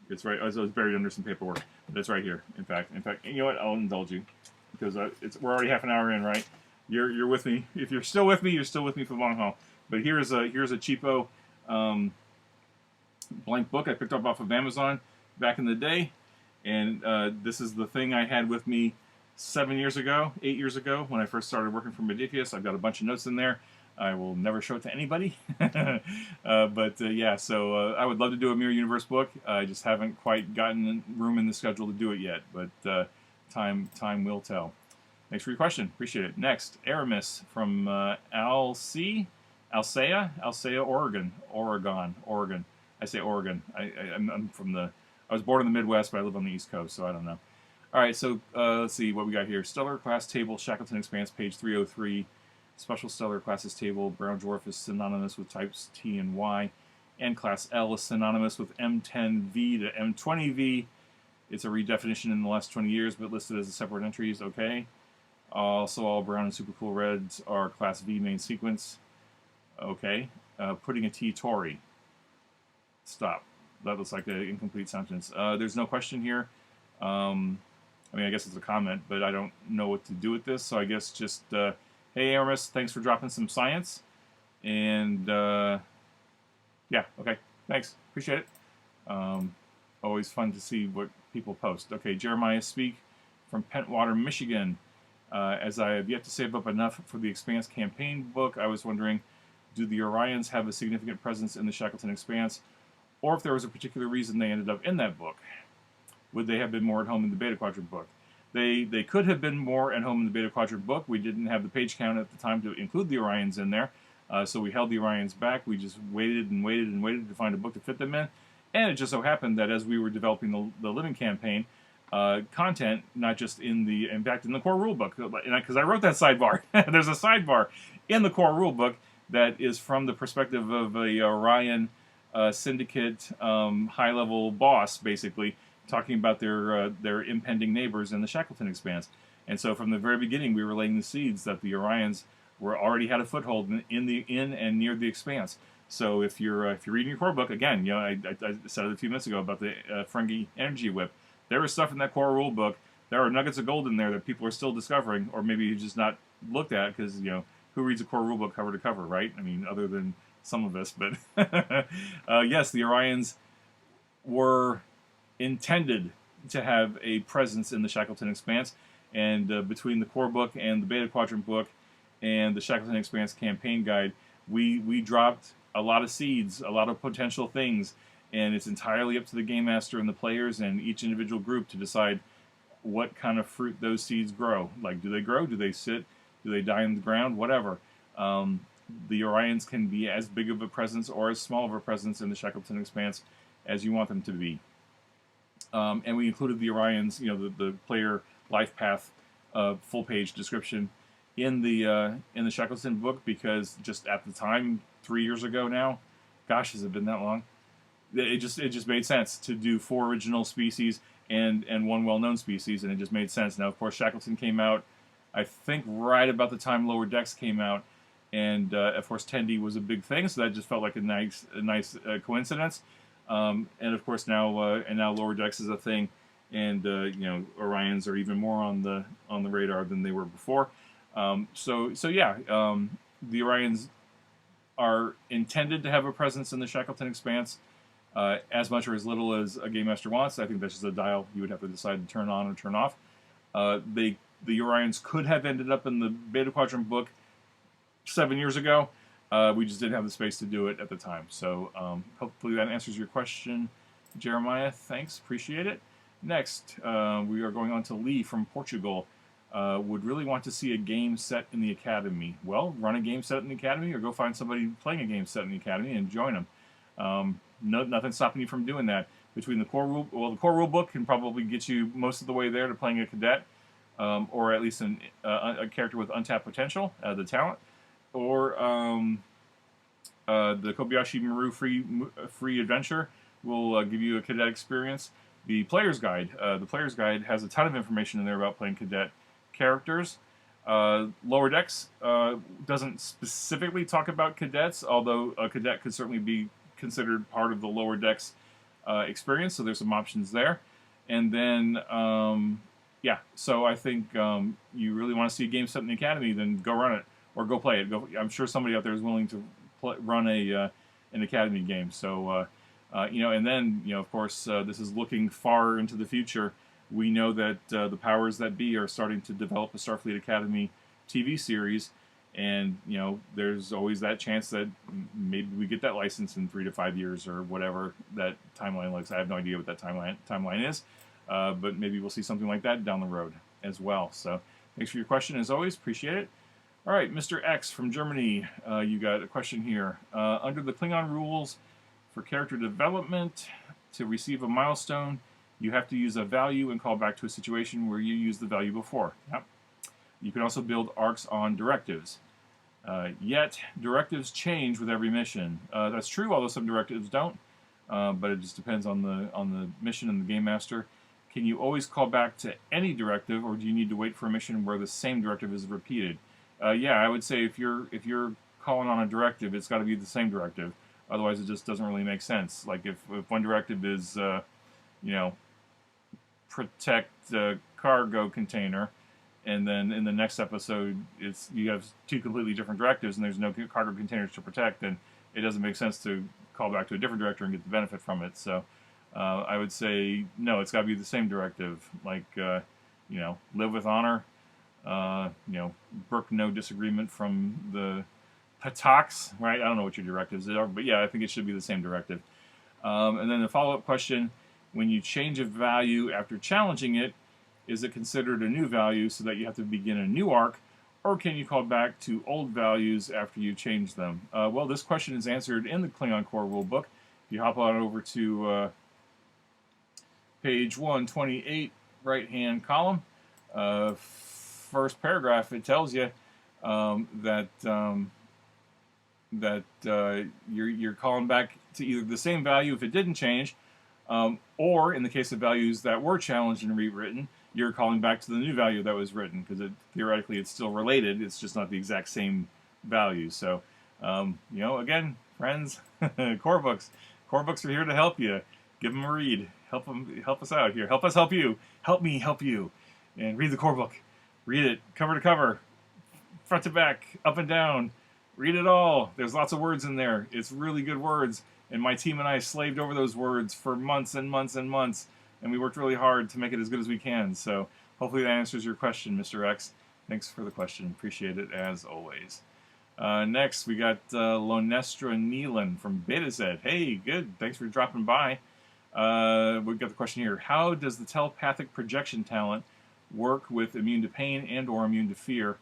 Speaker 1: It's right, it's buried under some paperwork. But it's right here, in fact. You know what, I'll indulge you. Because we're already half an hour in, right? You're with me. If you're still with me, you're still with me for the long haul. But here's a cheapo blank book I picked up off of Amazon back in the day. And this is the thing I had with me 8 years ago, when I first started working for Modiphius. I've got a bunch of notes in there. I will never show it to anybody. Yeah, so I would love to do a Mirror Universe book. I just haven't quite gotten room in the schedule to do it yet, but time will tell. Thanks for your question. Appreciate it. Next, Aramis from Alsea, Oregon. I say Oregon. I'm from I was born in the Midwest, but I live on the East Coast, so I don't know. All right, so let's see what we got here. Stellar Class Table, Shackleton Expanse, page 303. Special Stellar Classes Table, Brown Dwarf is synonymous with types T and Y. And Class L is synonymous with M10V to M20V. It's a redefinition in the last 20 years, but listed as a separate entries. Okay. Also, all brown and super cool reds are Class V main sequence. Okay. Putting a T Tory. Stop. That looks like an incomplete sentence. There's no question here. I guess it's a comment, but I don't know what to do with this, so I guess just, hey, Aramis, thanks for dropping some science. And, yeah, okay, thanks. Appreciate it. Always fun to see what people post. Okay, Jeremiah Speak from Pentwater, Michigan. As I have yet to save up enough for the Expanse campaign book, I was wondering, do the Orions have a significant presence in the Shackleton Expanse, or if there was a particular reason they ended up in that book? Would they have been more at home in the Beta Quadrant book? They could have been more at home in the Beta Quadrant book. We didn't have the page count at the time to include the Orions in there, so we held the Orions back. We just waited and waited and waited to find a book to fit them in. And it just so happened that as we were developing the Living campaign, content, not just in fact, in the core rulebook, because I wrote that sidebar. There's a sidebar in the core rulebook that is from the perspective of a Orion syndicate high-level boss, basically, talking about their impending neighbors in the Shackleton Expanse. And so from the very beginning, we were laying the seeds that the Orions already had a foothold in and near the Expanse. So if you're reading your core book, again, I said it a few minutes ago about the Ferengi Energy Whip. There is stuff in that core rule book. There are nuggets of gold in there that people are still discovering, or maybe you just not looked at because who reads a core rule book cover to cover, right? I mean, other than some of us, but yes, the Orions were intended to have a presence in the Shackleton Expanse, and between the core book and the Beta Quadrant book and the Shackleton Expanse campaign guide, we dropped a lot of seeds, a lot of potential things, and it's entirely up to the game master and the players and each individual group to decide what kind of fruit those seeds grow. Like, do they grow? Do they sit? Do they die in the ground? Whatever. The Orions can be as big of a presence or as small of a presence in the Shackleton Expanse as you want them to be. And we included the Orions, the player life path full-page description in the Shackleton book, because just at the time, 3 years ago now, gosh, has it been that long? It just made sense to do 4 original species and 1 well-known species, and it just made sense. Now, of course, Shackleton came out, I think, right about the time Lower Decks came out, and of course, Tendi was a big thing, so that just felt like a nice coincidence. And of course, now Lower Decks is a thing, and Orions are even more on the radar than they were before. So yeah, the Orions are intended to have a presence in the Shackleton Expanse, as much or as little as a game master wants. I think that's just a dial you would have to decide to turn on or turn off. The Orions could have ended up in the Beta Quadrant book 7 years ago. We just didn't have the space to do it at the time. So hopefully that answers your question, Jeremiah. Thanks, appreciate it. Next, we are going on to Lee from Portugal. Would really want to see a game set in the Academy. Well, run a game set in the Academy, or go find somebody playing a game set in the Academy and join them. Nothing stopping you from doing that. Between the core rule book can probably get you most of the way there to playing a cadet, or at least a character with untapped potential, the talent, or the Kobayashi Maru free adventure will give you a cadet experience. The player's guide has a ton of information in there about playing cadet characters. Lower Decks doesn't specifically talk about cadets, although a cadet could certainly be considered part of the Lower Decks experience, so there's some options there. And then, yeah, so I think you really want to see a game set in the Academy, then go run it, or go play it. I'm sure somebody out there is willing to run an Academy game. So, and then, of course, this is looking far into the future. We know that the powers that be are starting to develop a Starfleet Academy TV series, and there's always that chance that maybe we get that license in 3 to 5 years or whatever that timeline looks. I have no idea what that timeline is, but maybe we'll see something like that down the road as well. So thanks for your question as always, appreciate it. All right, Mr. X from Germany, you got a question here. Under the Klingon rules for character development, to receive a milestone, you have to use a value and call back to a situation where you used the value before. Yep. You can also build arcs on directives. Yet, directives change with every mission. That's true, although some directives don't. But it just depends on the mission and the game master. Can you always call back to any directive, or do you need to wait for a mission where the same directive is repeated? Yeah, I would say if you're calling on a directive, it's got to be the same directive. Otherwise, it just doesn't really make sense. Like if one directive is, protect the cargo container, and then in the next episode you have 2 completely different directives and there's no cargo containers to protect, then it doesn't make sense to call back to a different director and get the benefit from it. So I would say no, it's got to be the same directive. Like live with honor, brook no disagreement from the Patox, right? I don't know what your directives are, but yeah, I think it should be the same directive. And then the follow-up question: when you change a value after challenging it, Is it considered a new value so that you have to begin a new arc, or can you call back to old values after you change them? Well, this question is answered in the Klingon Core rulebook. If you hop on over to page 128, right-hand column, first paragraph, it tells you that you're calling back to either the same value if it didn't change, or in the case of values that were challenged and rewritten, you're calling back to the new value that was written, because theoretically it's still related, it's just not the exact same value. So, again, friends, core books are here to help you. Give them a read. Help us out here. Help us help you. Help me help you. And read the core book. Read it cover to cover, front to back, up and down. Read it all. There's lots of words in there. It's really good words. And my team and I slaved over those words for months and months and months. And we worked really hard to make it as good as we can. So hopefully that answers your question, Mr. X. Thanks for the question. Appreciate it as always. Next, we got Lonestra Neelan from BetaZ. Hey, good. Thanks for dropping by. We've got the question here. How does the telepathic projection talent work with immune to pain and or immune to fear?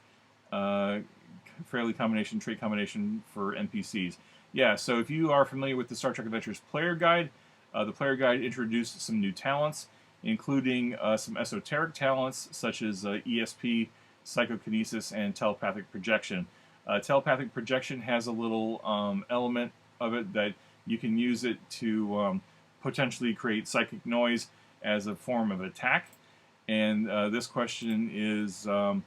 Speaker 1: Trait combination for NPCs. Yeah, so if you are familiar with the Star Trek Adventures player guide, the player guide introduced some new talents, including some esoteric talents such as ESP, psychokinesis, and telepathic projection. Telepathic projection has a little element of it that you can use it to potentially create psychic noise as a form of attack. And this question is, so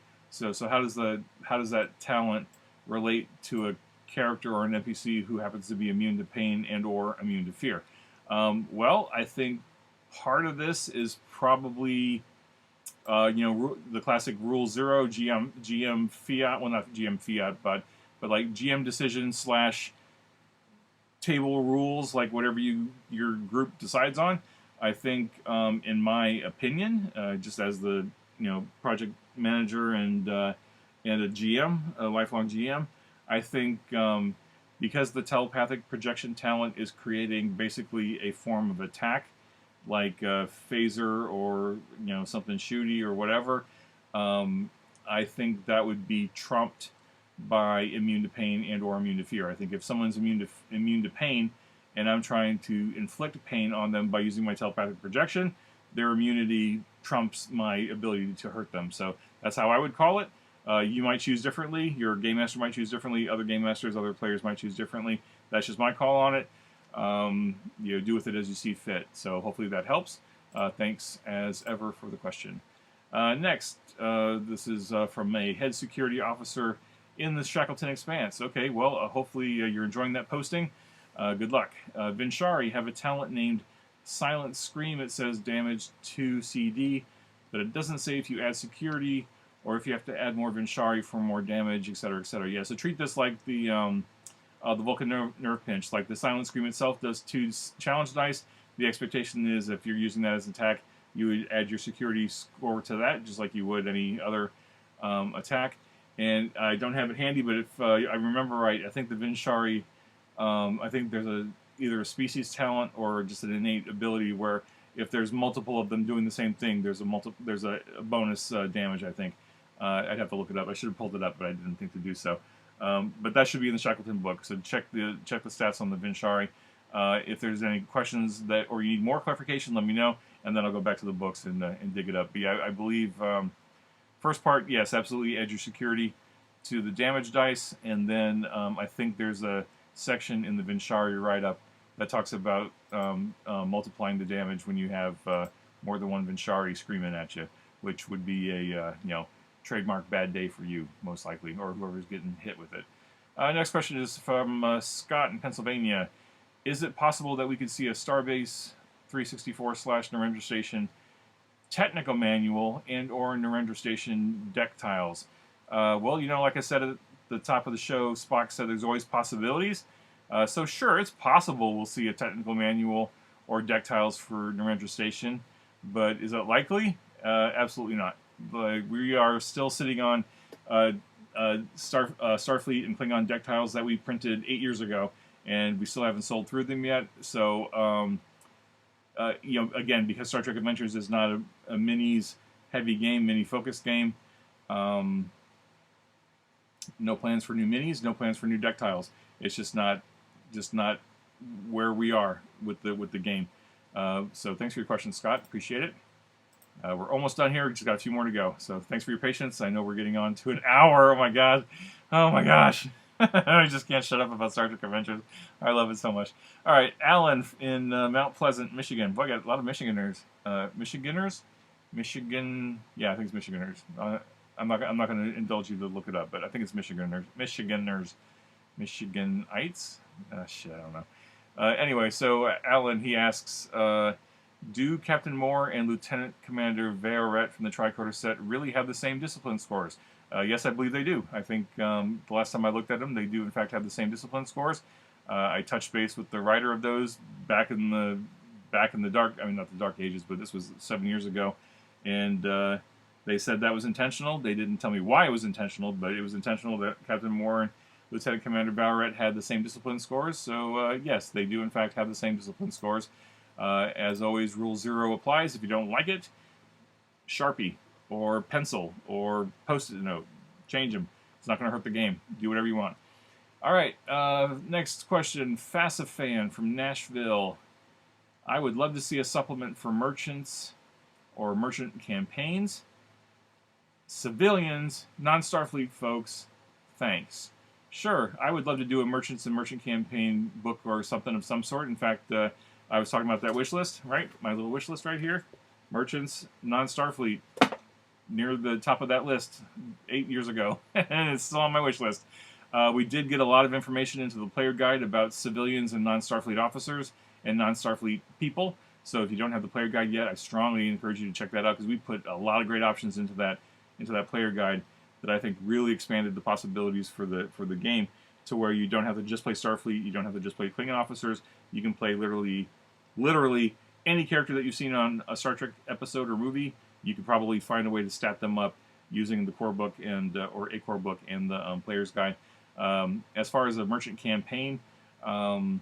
Speaker 1: how does that talent relate to a character or an NPC who happens to be immune to pain and or immune to fear? Well, I think part of this is probably the classic Rule 0, GM fiat. Well, not GM fiat, but like GM decision / table rules, like whatever your group decides on. I think, in my opinion, just as the project manager and a GM, a lifelong GM, I think because the telepathic projection talent is creating basically a form of attack, like a phaser or something shooty or whatever, I think that would be trumped by immune to pain and or immune to fear. I think if someone's immune to pain, and I'm trying to inflict pain on them by using my telepathic projection, their immunity trumps my ability to hurt them. So that's how I would call it. You might choose differently. Your game master might choose differently. Other game masters, other players might choose differently. That's just my call on it. Do with it as you see fit. So hopefully that helps. Thanks as ever for the question. Next, this is from a head security officer in the Shackleton Expanse. Okay, well, hopefully you're enjoying that posting. Good luck. Vinshari have a talent named Silent Scream. It says damage 2 CD, but it doesn't say if you add security or if you have to add more Vinshari for more damage, etc., etc. Yeah, so treat this like the Vulcan nerve pinch. Like the Silent Scream itself does 2 challenge dice. The expectation is if you're using that as an attack, you would add your security score to that, just like you would any other attack. And I don't have it handy, but if I remember right, I think the Vinshari, I think there's either a species talent or just an innate ability where if there's multiple of them doing the same thing, there's a bonus damage, I think. I'd have to look it up. I should have pulled it up, but I didn't think to do so. But that should be in the Shackleton book. So check the stats on the Vinshari. If there's any questions or you need more clarification, let me know, and then I'll go back to the books and dig it up. But yeah, I believe first part, yes, absolutely add your security to the damage dice, and then I think there's a section in the Vinshari write-up that talks about multiplying the damage when you have more than one Vinshari screaming at you, which would be a trademark bad day for you, most likely, or whoever's getting hit with it. Next question is from Scott in Pennsylvania. Is it possible that we could see a Starbase 364/Narendra Station technical manual and or Narendra Station deck tiles? Well, like I said at the top of the show, Spock said there's always possibilities. So sure, it's possible we'll see a technical manual or deck tiles for Narendra Station, but is it likely? Absolutely not. We are still sitting on Starfleet and Klingon deck tiles that we printed 8 years ago, and we still haven't sold through them yet. So, again, because Star Trek Adventures is not a minis heavy game, mini-focused game. No plans for new minis, no plans for new deck tiles. It's just not where we are with the game. So thanks for your question, Scott. Appreciate it. We're almost done here. We just got a few more to go. So thanks for your patience. I know we're getting on to an hour. Oh my god. Oh my gosh. I just can't shut up about Star Trek Adventures. I love it so much. All right, Alan in Mount Pleasant, Michigan. Boy, I got a lot of Michiganers. Michigan. Yeah, I think it's Michiganers. I'm not going to indulge you to look it up, but I think it's Michiganers. Michiganites. Shit, I don't know. Anyway, so Alan, he asks, do Captain Moore and Lieutenant Commander Veoret from the Tricorder set really have the same discipline scores? Yes, I believe they do. I think the last time I looked at them, they do in fact have the same discipline scores. I touched base with the writer of those back in the dark. I mean, not the dark ages, but this was 7 years ago, and they said that was intentional. They didn't tell me why it was intentional, but it was intentional that Captain Moore and Lieutenant Commander Veoret had the same discipline scores. So yes, they do in fact have the same discipline scores. As always, Rule 0 applies. If you don't like it, Sharpie or pencil or Post-it note. Change them. It's not going to hurt the game. Do whatever you want. All right, next question. Fassifan from Nashville. I would love to see a supplement for merchants or merchant campaigns. Civilians, non-Starfleet folks, thanks. Sure, I would love to do a merchants and merchant campaign book or something of some sort. In fact, I was talking about that wish list, right? My little wish list right here. Merchants, non-Starfleet, near the top of that list 8 years ago, and it's still on my wish list. We did get a lot of information into the player guide about civilians and non-Starfleet officers and non-Starfleet people. So if you don't have the player guide yet, I strongly encourage you to check that out, because we put a lot of great options into that player guide that I think really expanded the possibilities for the game, to where you don't have to just play Starfleet, you don't have to just play Klingon officers, you can play literally any character that you've seen on a Star Trek episode or movie. You could probably find a way to stat them up using the core book and or a core book and the player's guide. As far as a merchant campaign, no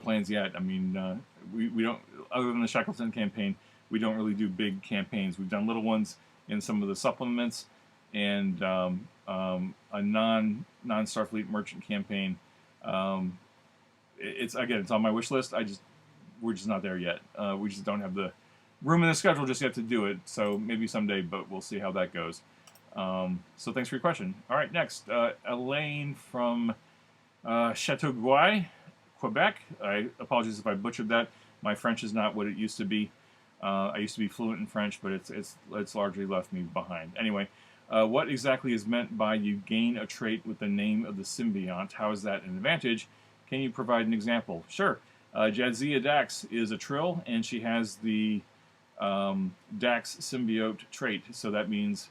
Speaker 1: plans yet. I mean, we don't, other than the Shackleton campaign, we don't really do big campaigns. We've done little ones in some of the supplements, and a non-Starfleet merchant campaign. It's on my wish list. We're just not there yet. We just don't have the room in the schedule just yet to do it. So maybe someday, but we'll see how that goes. So thanks for your question. All right, next, Elaine from Chateauguay, Quebec. I apologize if I butchered that. My French is not what it used to be. I used to be fluent in French, but it's largely left me behind. Anyway, what exactly is meant by you gain a trait with the name of the symbiont? How is that an advantage? Can you provide an example? Sure. Jadzia Dax is a Trill, and she has the Dax symbiote trait. So that means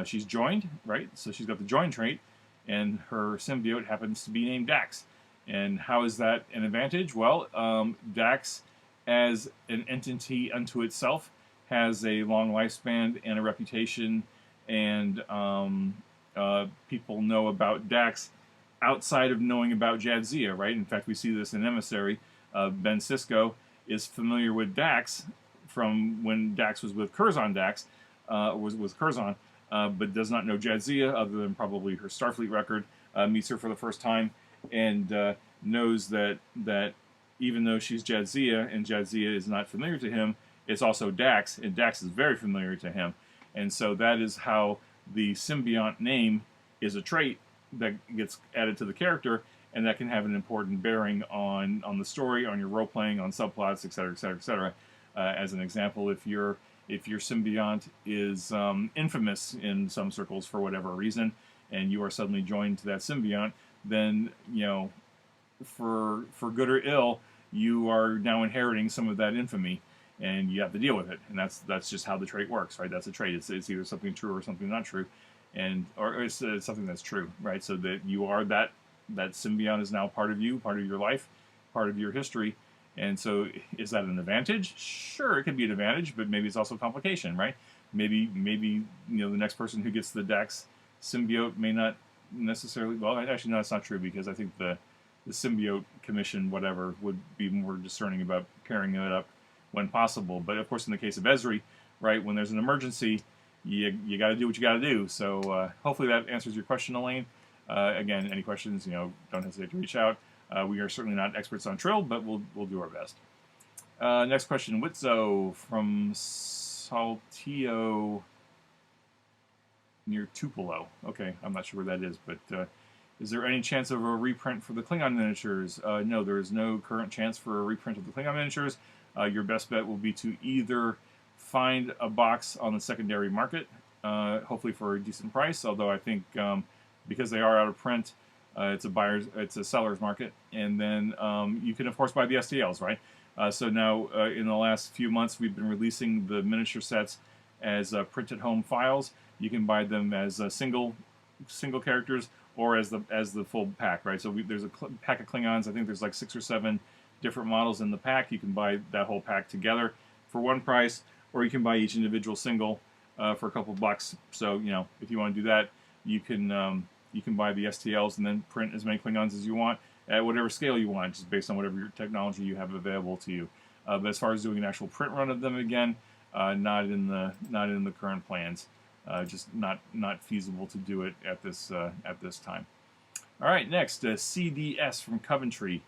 Speaker 1: she's joined, right? So she's got the join trait, and her symbiote happens to be named Dax. And how is that an advantage? Well, Dax, as an entity unto itself, has a long lifespan and a reputation, and people know about Dax outside of knowing about Jadzia, right? In fact, we see this in Emissary. Ben Sisko is familiar with Dax from when Dax was with Curzon Dax, was with Curzon, but does not know Jadzia other than probably her Starfleet record. Meets her for the first time and knows that even though she's Jadzia and Jadzia is not familiar to him, it's also Dax, and Dax is very familiar to him. And so that is how the symbiont name is a trait that gets added to the character, and that can have an important bearing on the story, on your role playing, on subplots, etc., etc., etc. As an example, if your symbiont is infamous in some circles for whatever reason, and you are suddenly joined to that symbiont, then for good or ill, you are now inheriting some of that infamy, and you have to deal with it. And that's just how the trait works, right? That's a trait. It's either something true or something not true, or it's something that's true, right? So that you are that symbiont is now part of you, part of your life, part of your history. And so, is that an advantage? Sure, it could be an advantage, but maybe it's also a complication, right? Maybe the next person who gets the Dax symbiote may not necessarily. Well, actually, no, that's not true, because I think the symbiote commission, whatever, would be more discerning about pairing it up when possible. But of course, in the case of Esri, right? When there's an emergency, you got to do what you got to do. So hopefully that answers your question, Elaine. Again, any questions, don't hesitate to reach out. We are certainly not experts on Trill, but we'll do our best. Next question, Witzo from Saltillo near Tupelo. Okay, I'm not sure where that is, but is there any chance of a reprint for the Klingon miniatures? No, there is no current chance for a reprint of the Klingon miniatures. Your best bet will be to either find a box on the secondary market, hopefully for a decent price, although I think because they are out of print, it's a seller's market, and then you can of course buy the STLs, right? So now in the last few months we've been releasing the miniature sets as printed home files. You can buy them as single characters or as the full pack, right? So there's a pack of Klingons. I think there's like 6 or 7 different models in the pack. You can buy that whole pack together for one price, or you can buy each individual single for a couple bucks. So if you want to do that, you can buy the STLs and then print as many Klingons as you want at whatever scale you want, just based on whatever your technology you have available to you. But as far as doing an actual print run of them again, not in the current plans. Just not feasible to do it at this time. All right, next CDS from Coventry.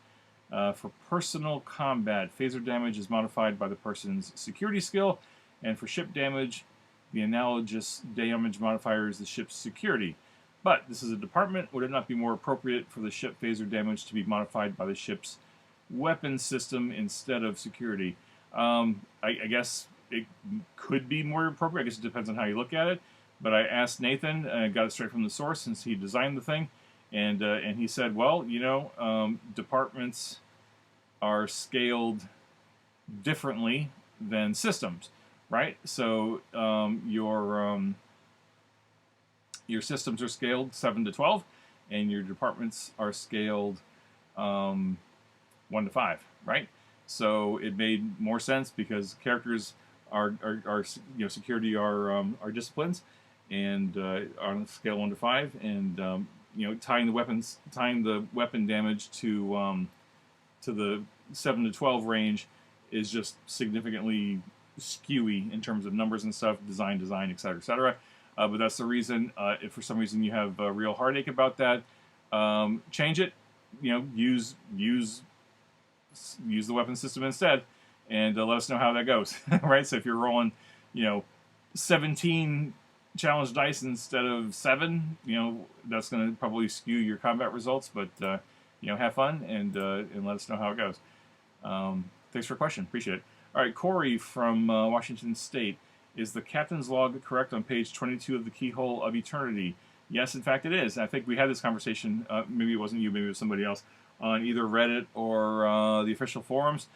Speaker 1: For personal combat, phaser damage is modified by the person's security skill, and for ship damage, the analogous damage modifier is the ship's security. But this is a department. Would it not be more appropriate for the ship phaser damage to be modified by the ship's weapon system instead of security? I guess it could be more appropriate. I guess it depends on how you look at it. But I asked Nathan, got it straight from the source since he designed the thing, and he said, well, departments are scaled differently than systems, right? So your systems are scaled 7 to 12, and your departments are scaled 1 to 5, right? So it made more sense because characters are security are disciplines, and on a scale 1 to 5, and tying the weapon damage to the 7 to 12 range is just significantly skewy in terms of numbers and stuff, design, etc., etc. But that's the reason. If for some reason you have a real heartache about that, change it. Use the weapon system instead, and let us know how that goes. Right. So if you're rolling, 17 challenge dice instead of 7, that's going to probably skew your combat results. But have fun and let us know how it goes. Thanks for the question. Appreciate it. All right, Corey from Washington State. Is the captain's log correct on page 22 of the Keyhole of Eternity? Yes, in fact it is. I think we had this conversation, maybe it wasn't you, maybe it was somebody else, on either Reddit or the official forums.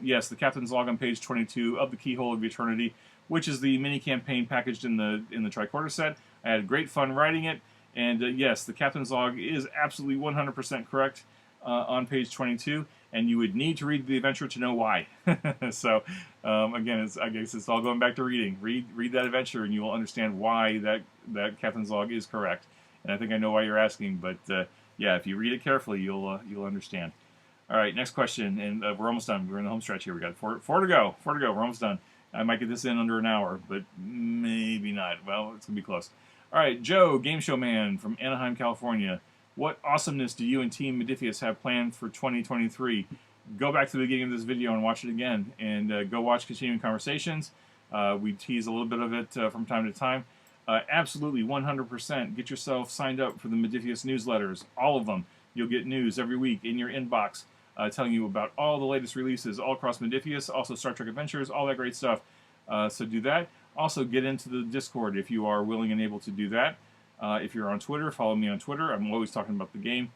Speaker 1: Yes, the captain's log on page 22 of the Keyhole of Eternity, which is the mini campaign packaged in the tricorder set. I had great fun writing it, and yes, the captain's log is absolutely 100% correct on page 22, and you would need to read the adventure to know why. So again, I guess it's all going back to reading. Read that adventure, and you will understand why that captain's log is correct. And I think I know why you're asking, but yeah, if you read it carefully, you'll understand. All right, next question, and we're almost done. We're in the home stretch here. We got four to go. We're almost done. I might get this in under an hour, but maybe not. Well, it's gonna be close. All right, Joe, Game Show Man from Anaheim, California. What awesomeness do you and Team Modiphius have planned for 2023? Go back to the beginning of this video and watch it again, and go watch Continuing Conversations. We tease a little bit of it from time to time. Absolutely, 100%. Get yourself signed up for the Modiphius newsletters, all of them. You'll get news every week in your inbox telling you about all the latest releases all across Modiphius, also Star Trek Adventures, all that great stuff. So do that. Also, get into the Discord if you are willing and able to do that. If you're on Twitter, follow me on Twitter. I'm always talking about the game.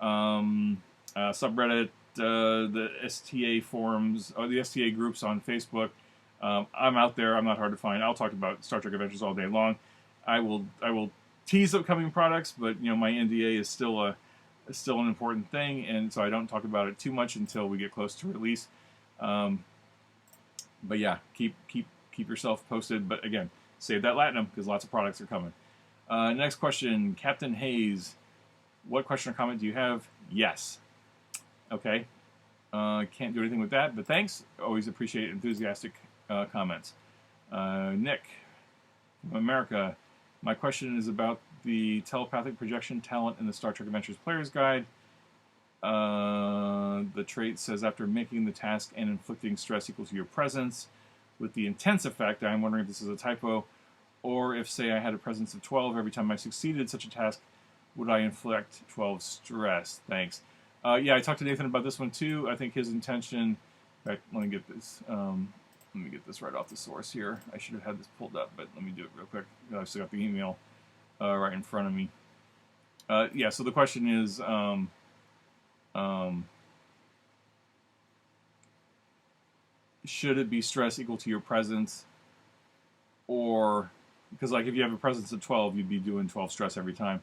Speaker 1: Subreddit, the STA forums, or the STA groups on Facebook. I'm out there. I'm not hard to find. I'll talk about Star Trek Adventures all day long. I will tease upcoming products, but my NDA is still an important thing, and so I don't talk about it too much until we get close to release. But yeah, keep yourself posted. But again, save that Latinum because lots of products are coming. Next question, Captain Hayes. What question or comment do you have? Yes. Okay. Can't do anything with that, but thanks. Always appreciate enthusiastic comments. Nick from America. My question is about the telepathic projection talent in the Star Trek Adventures Player's Guide. The trait says after making the task and inflicting stress equal to your presence with the intense effect. I'm wondering if this is a typo, or if, say, I had a presence of 12 every time I succeeded such a task, would I inflict 12 stress? Thanks. Yeah, I talked to Nathan about this one too. I think his intention. In fact, let me get this. Let me get this right off the source here. I should have had this pulled up, but let me do it real quick. I've still got the email right in front of me. Yeah, so the question is, should it be stress equal to your presence? Or, because like if you have a presence of 12, you'd be doing 12 stress every time.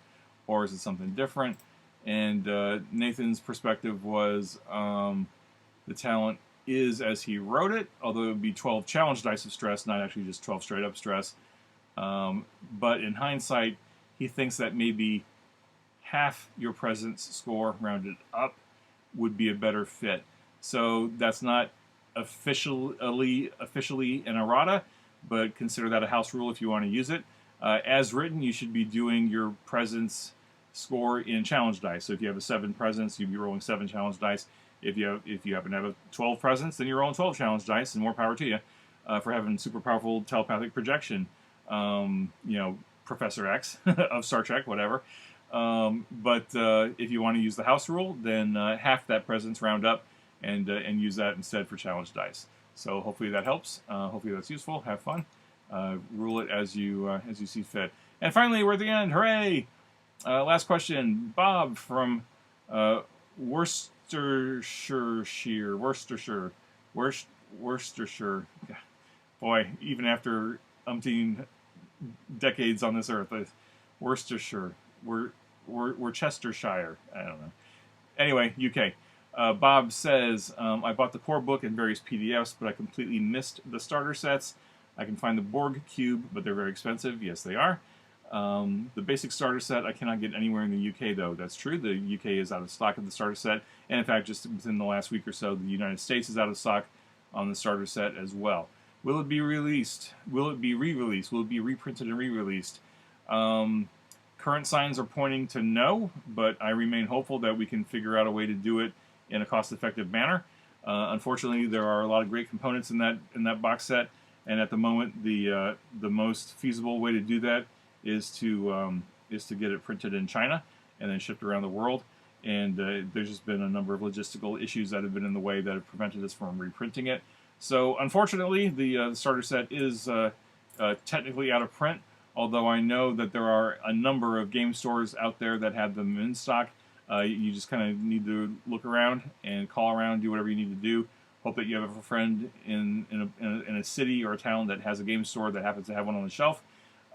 Speaker 1: Or is it something different? And Nathan's perspective was the talent is as he wrote it, although it would be 12 challenge dice of stress, not actually just 12 straight up stress. But in hindsight, he thinks that maybe half your presence score rounded up would be a better fit. So that's not officially an errata, but consider that a house rule if you want to use it. As written, you should be doing your presence score in challenge dice. So if you have a 7 presence, you'd be rolling 7 challenge dice. If you happen to have a 12 presence, then you're rolling 12 challenge dice, and more power to you for having super powerful telepathic projection. Professor X of Star Trek, whatever. But if you want to use the house rule, then half that presence round up and use that instead for challenge dice. So hopefully that helps. Hopefully that's useful. Have fun. Rule it as you see fit. And finally, we're at the end. Hooray! Last question. Bob from Worcestershire. Boy, even after umpteen decades on this earth, Worcestershire. Worcestershire. I don't know. Anyway, UK. Bob says, I bought the core book and various PDFs, but I completely missed the starter sets. I can find the Borg cube, but they're very expensive. Yes, they are. The basic starter set I cannot get anywhere in the UK, though. That's true. The UK is out of stock of the starter set. And in fact, just within the last week or so, the United States is out of stock on the starter set as well. Will it be released? Will it be re-released? Will it be reprinted and re-released? Current signs are pointing to no, but I remain hopeful that we can figure out a way to do it in a cost-effective manner. Unfortunately, there are a lot of great components in that box set, and at the moment, the most feasible way to do that is to get it printed in China and then shipped around the world. And there's just been a number of logistical issues that have been in the way that have prevented us from reprinting it. So unfortunately, the starter set is technically out of print, although I know that there are a number of game stores out there that have them in stock. You just kind of need to look around and call around, do whatever you need to do. Hope that you have a friend in a city or a town that has a game store that happens to have one on the shelf.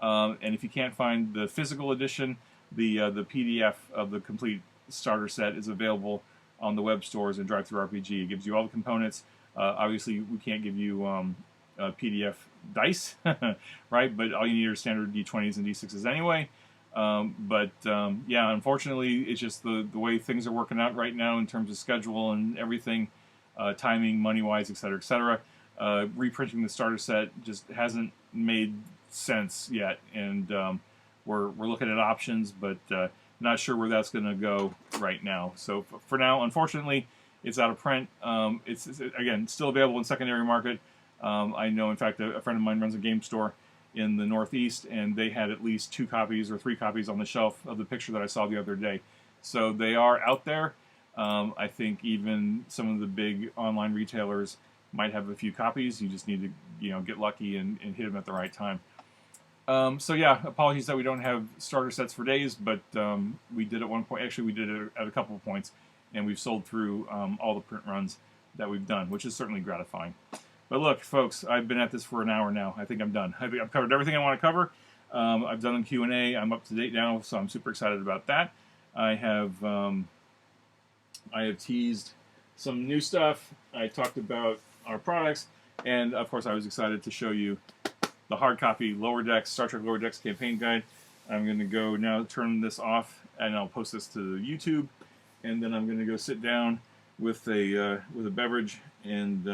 Speaker 1: And if you can't find the physical edition, the PDF of the complete starter set is available on the web stores and Drive-Thru RPG. It gives you all the components. Obviously, we can't give you PDF dice, right? But all you need are standard D20s and D6s anyway. Yeah, unfortunately, it's just the way things are working out right now in terms of schedule and everything, timing, money-wise, et cetera, et cetera. Reprinting the starter set just hasn't made sense yet, and we're looking at options, but not sure where that's going to go right now. So for now, unfortunately, it's out of print. It's again still available in secondary market. I know, in fact, a friend of mine runs a game store in the Northeast, and they had at least 2 copies or 3 copies on the shelf of the picture that I saw the other day. So they are out there. I think even some of the big online retailers might have a few copies. You just need to get lucky and hit them at the right time. So yeah, apologies that we don't have starter sets for days, but we did at one point. Actually, we did it at a couple of points, and we've sold through all the print runs that we've done, which is certainly gratifying. But look, folks, I've been at this for an hour now. I think I'm done. I think I've covered everything I want to cover. I've done the Q&A. I'm up to date now, so I'm super excited about that. I have teased some new stuff. I talked about our products, and of course, I was excited to show you the hard copy Lower Decks, Star Trek Lower Decks campaign guide. I'm going to go now turn this off, and I'll post this to YouTube, and then I'm going to go sit down with a beverage and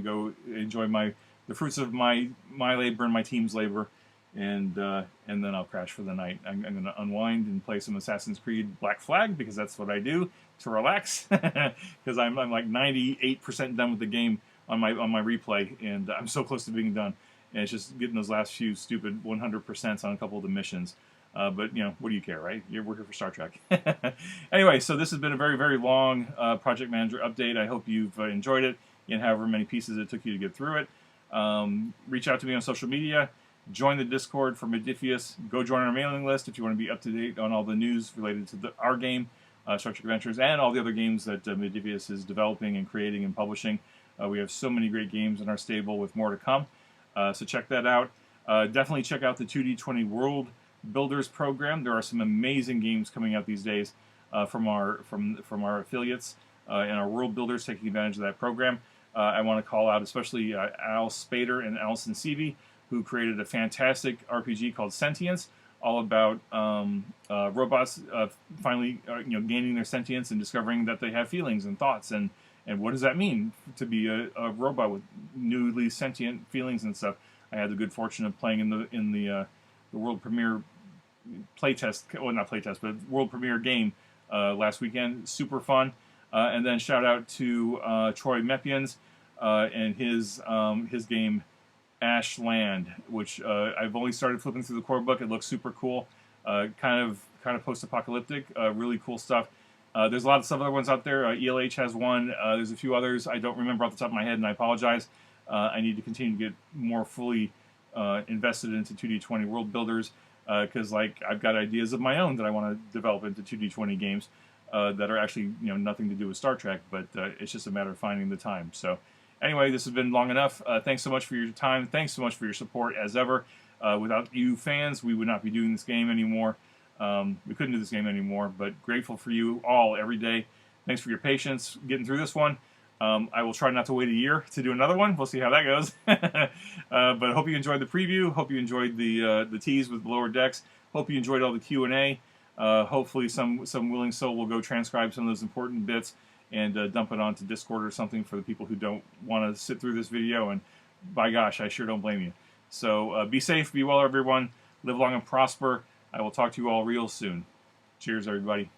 Speaker 1: go enjoy my the fruits of my labor and my team's labor, and then I'll crash for the night. I'm going to unwind and play some Assassin's Creed Black Flag because that's what I do to relax. Because I'm like 98% done with the game on my replay, and I'm so close to being done. And it's just getting those last few stupid 100% on a couple of the missions. But, you know, what do you care, right? We're here for Star Trek. Anyway, so this has been a very, very long Project Manager update. I hope you've enjoyed it, and however many pieces it took you to get through it. Reach out to me on social media. Join the Discord for Modiphius. Go join our mailing list if you want to be up to date on all the news related to our game, Star Trek Adventures, and all the other games that Modiphius is developing and creating and publishing. We have so many great games in our stable with more to come. So check that out. Definitely check out the 2D20 World Builders program. There are some amazing games coming out these days from our affiliates and our world builders taking advantage of that program. I want to call out especially Al Spader and Alison Seavey, who created a fantastic RPG called Sentience, all about robots finally gaining their sentience and discovering that they have feelings and thoughts, and what does that mean to be a robot with newly sentient feelings and stuff. I had the good fortune of playing in the world premiere playtest, well, not playtest, but world premiere game last weekend. Super fun. And then shout out to Troy Mepians and his game Ashland, which I've only started flipping through the core book. It looks super cool, kind of post-apocalyptic, really cool stuff. There's a lot of other ones out there. ELH has one. There's a few others I don't remember off the top of my head, and I apologize. I need to continue to get more fully invested into 2D20 World Builders because I've got ideas of my own that I want to develop into 2D20 games that are actually nothing to do with Star Trek, but it's just a matter of finding the time. So anyway, this has been long enough. Thanks so much for your time. Thanks so much for your support as ever. Without you fans, we would not be doing this game anymore. We couldn't do this game anymore, but grateful for you all every day. Thanks for your patience getting through this one. I will try not to wait a year to do another one. We'll see how that goes. But I hope you enjoyed the preview. Hope you enjoyed the tease with Lower Decks. Hope you enjoyed all the Q&A. Hopefully some willing soul will go transcribe some of those important bits and dump it onto Discord or something for the people who don't want to sit through this video. And by gosh, I sure don't blame you. So be safe, be well, everyone. Live long and prosper. I will talk to you all real soon. Cheers, everybody.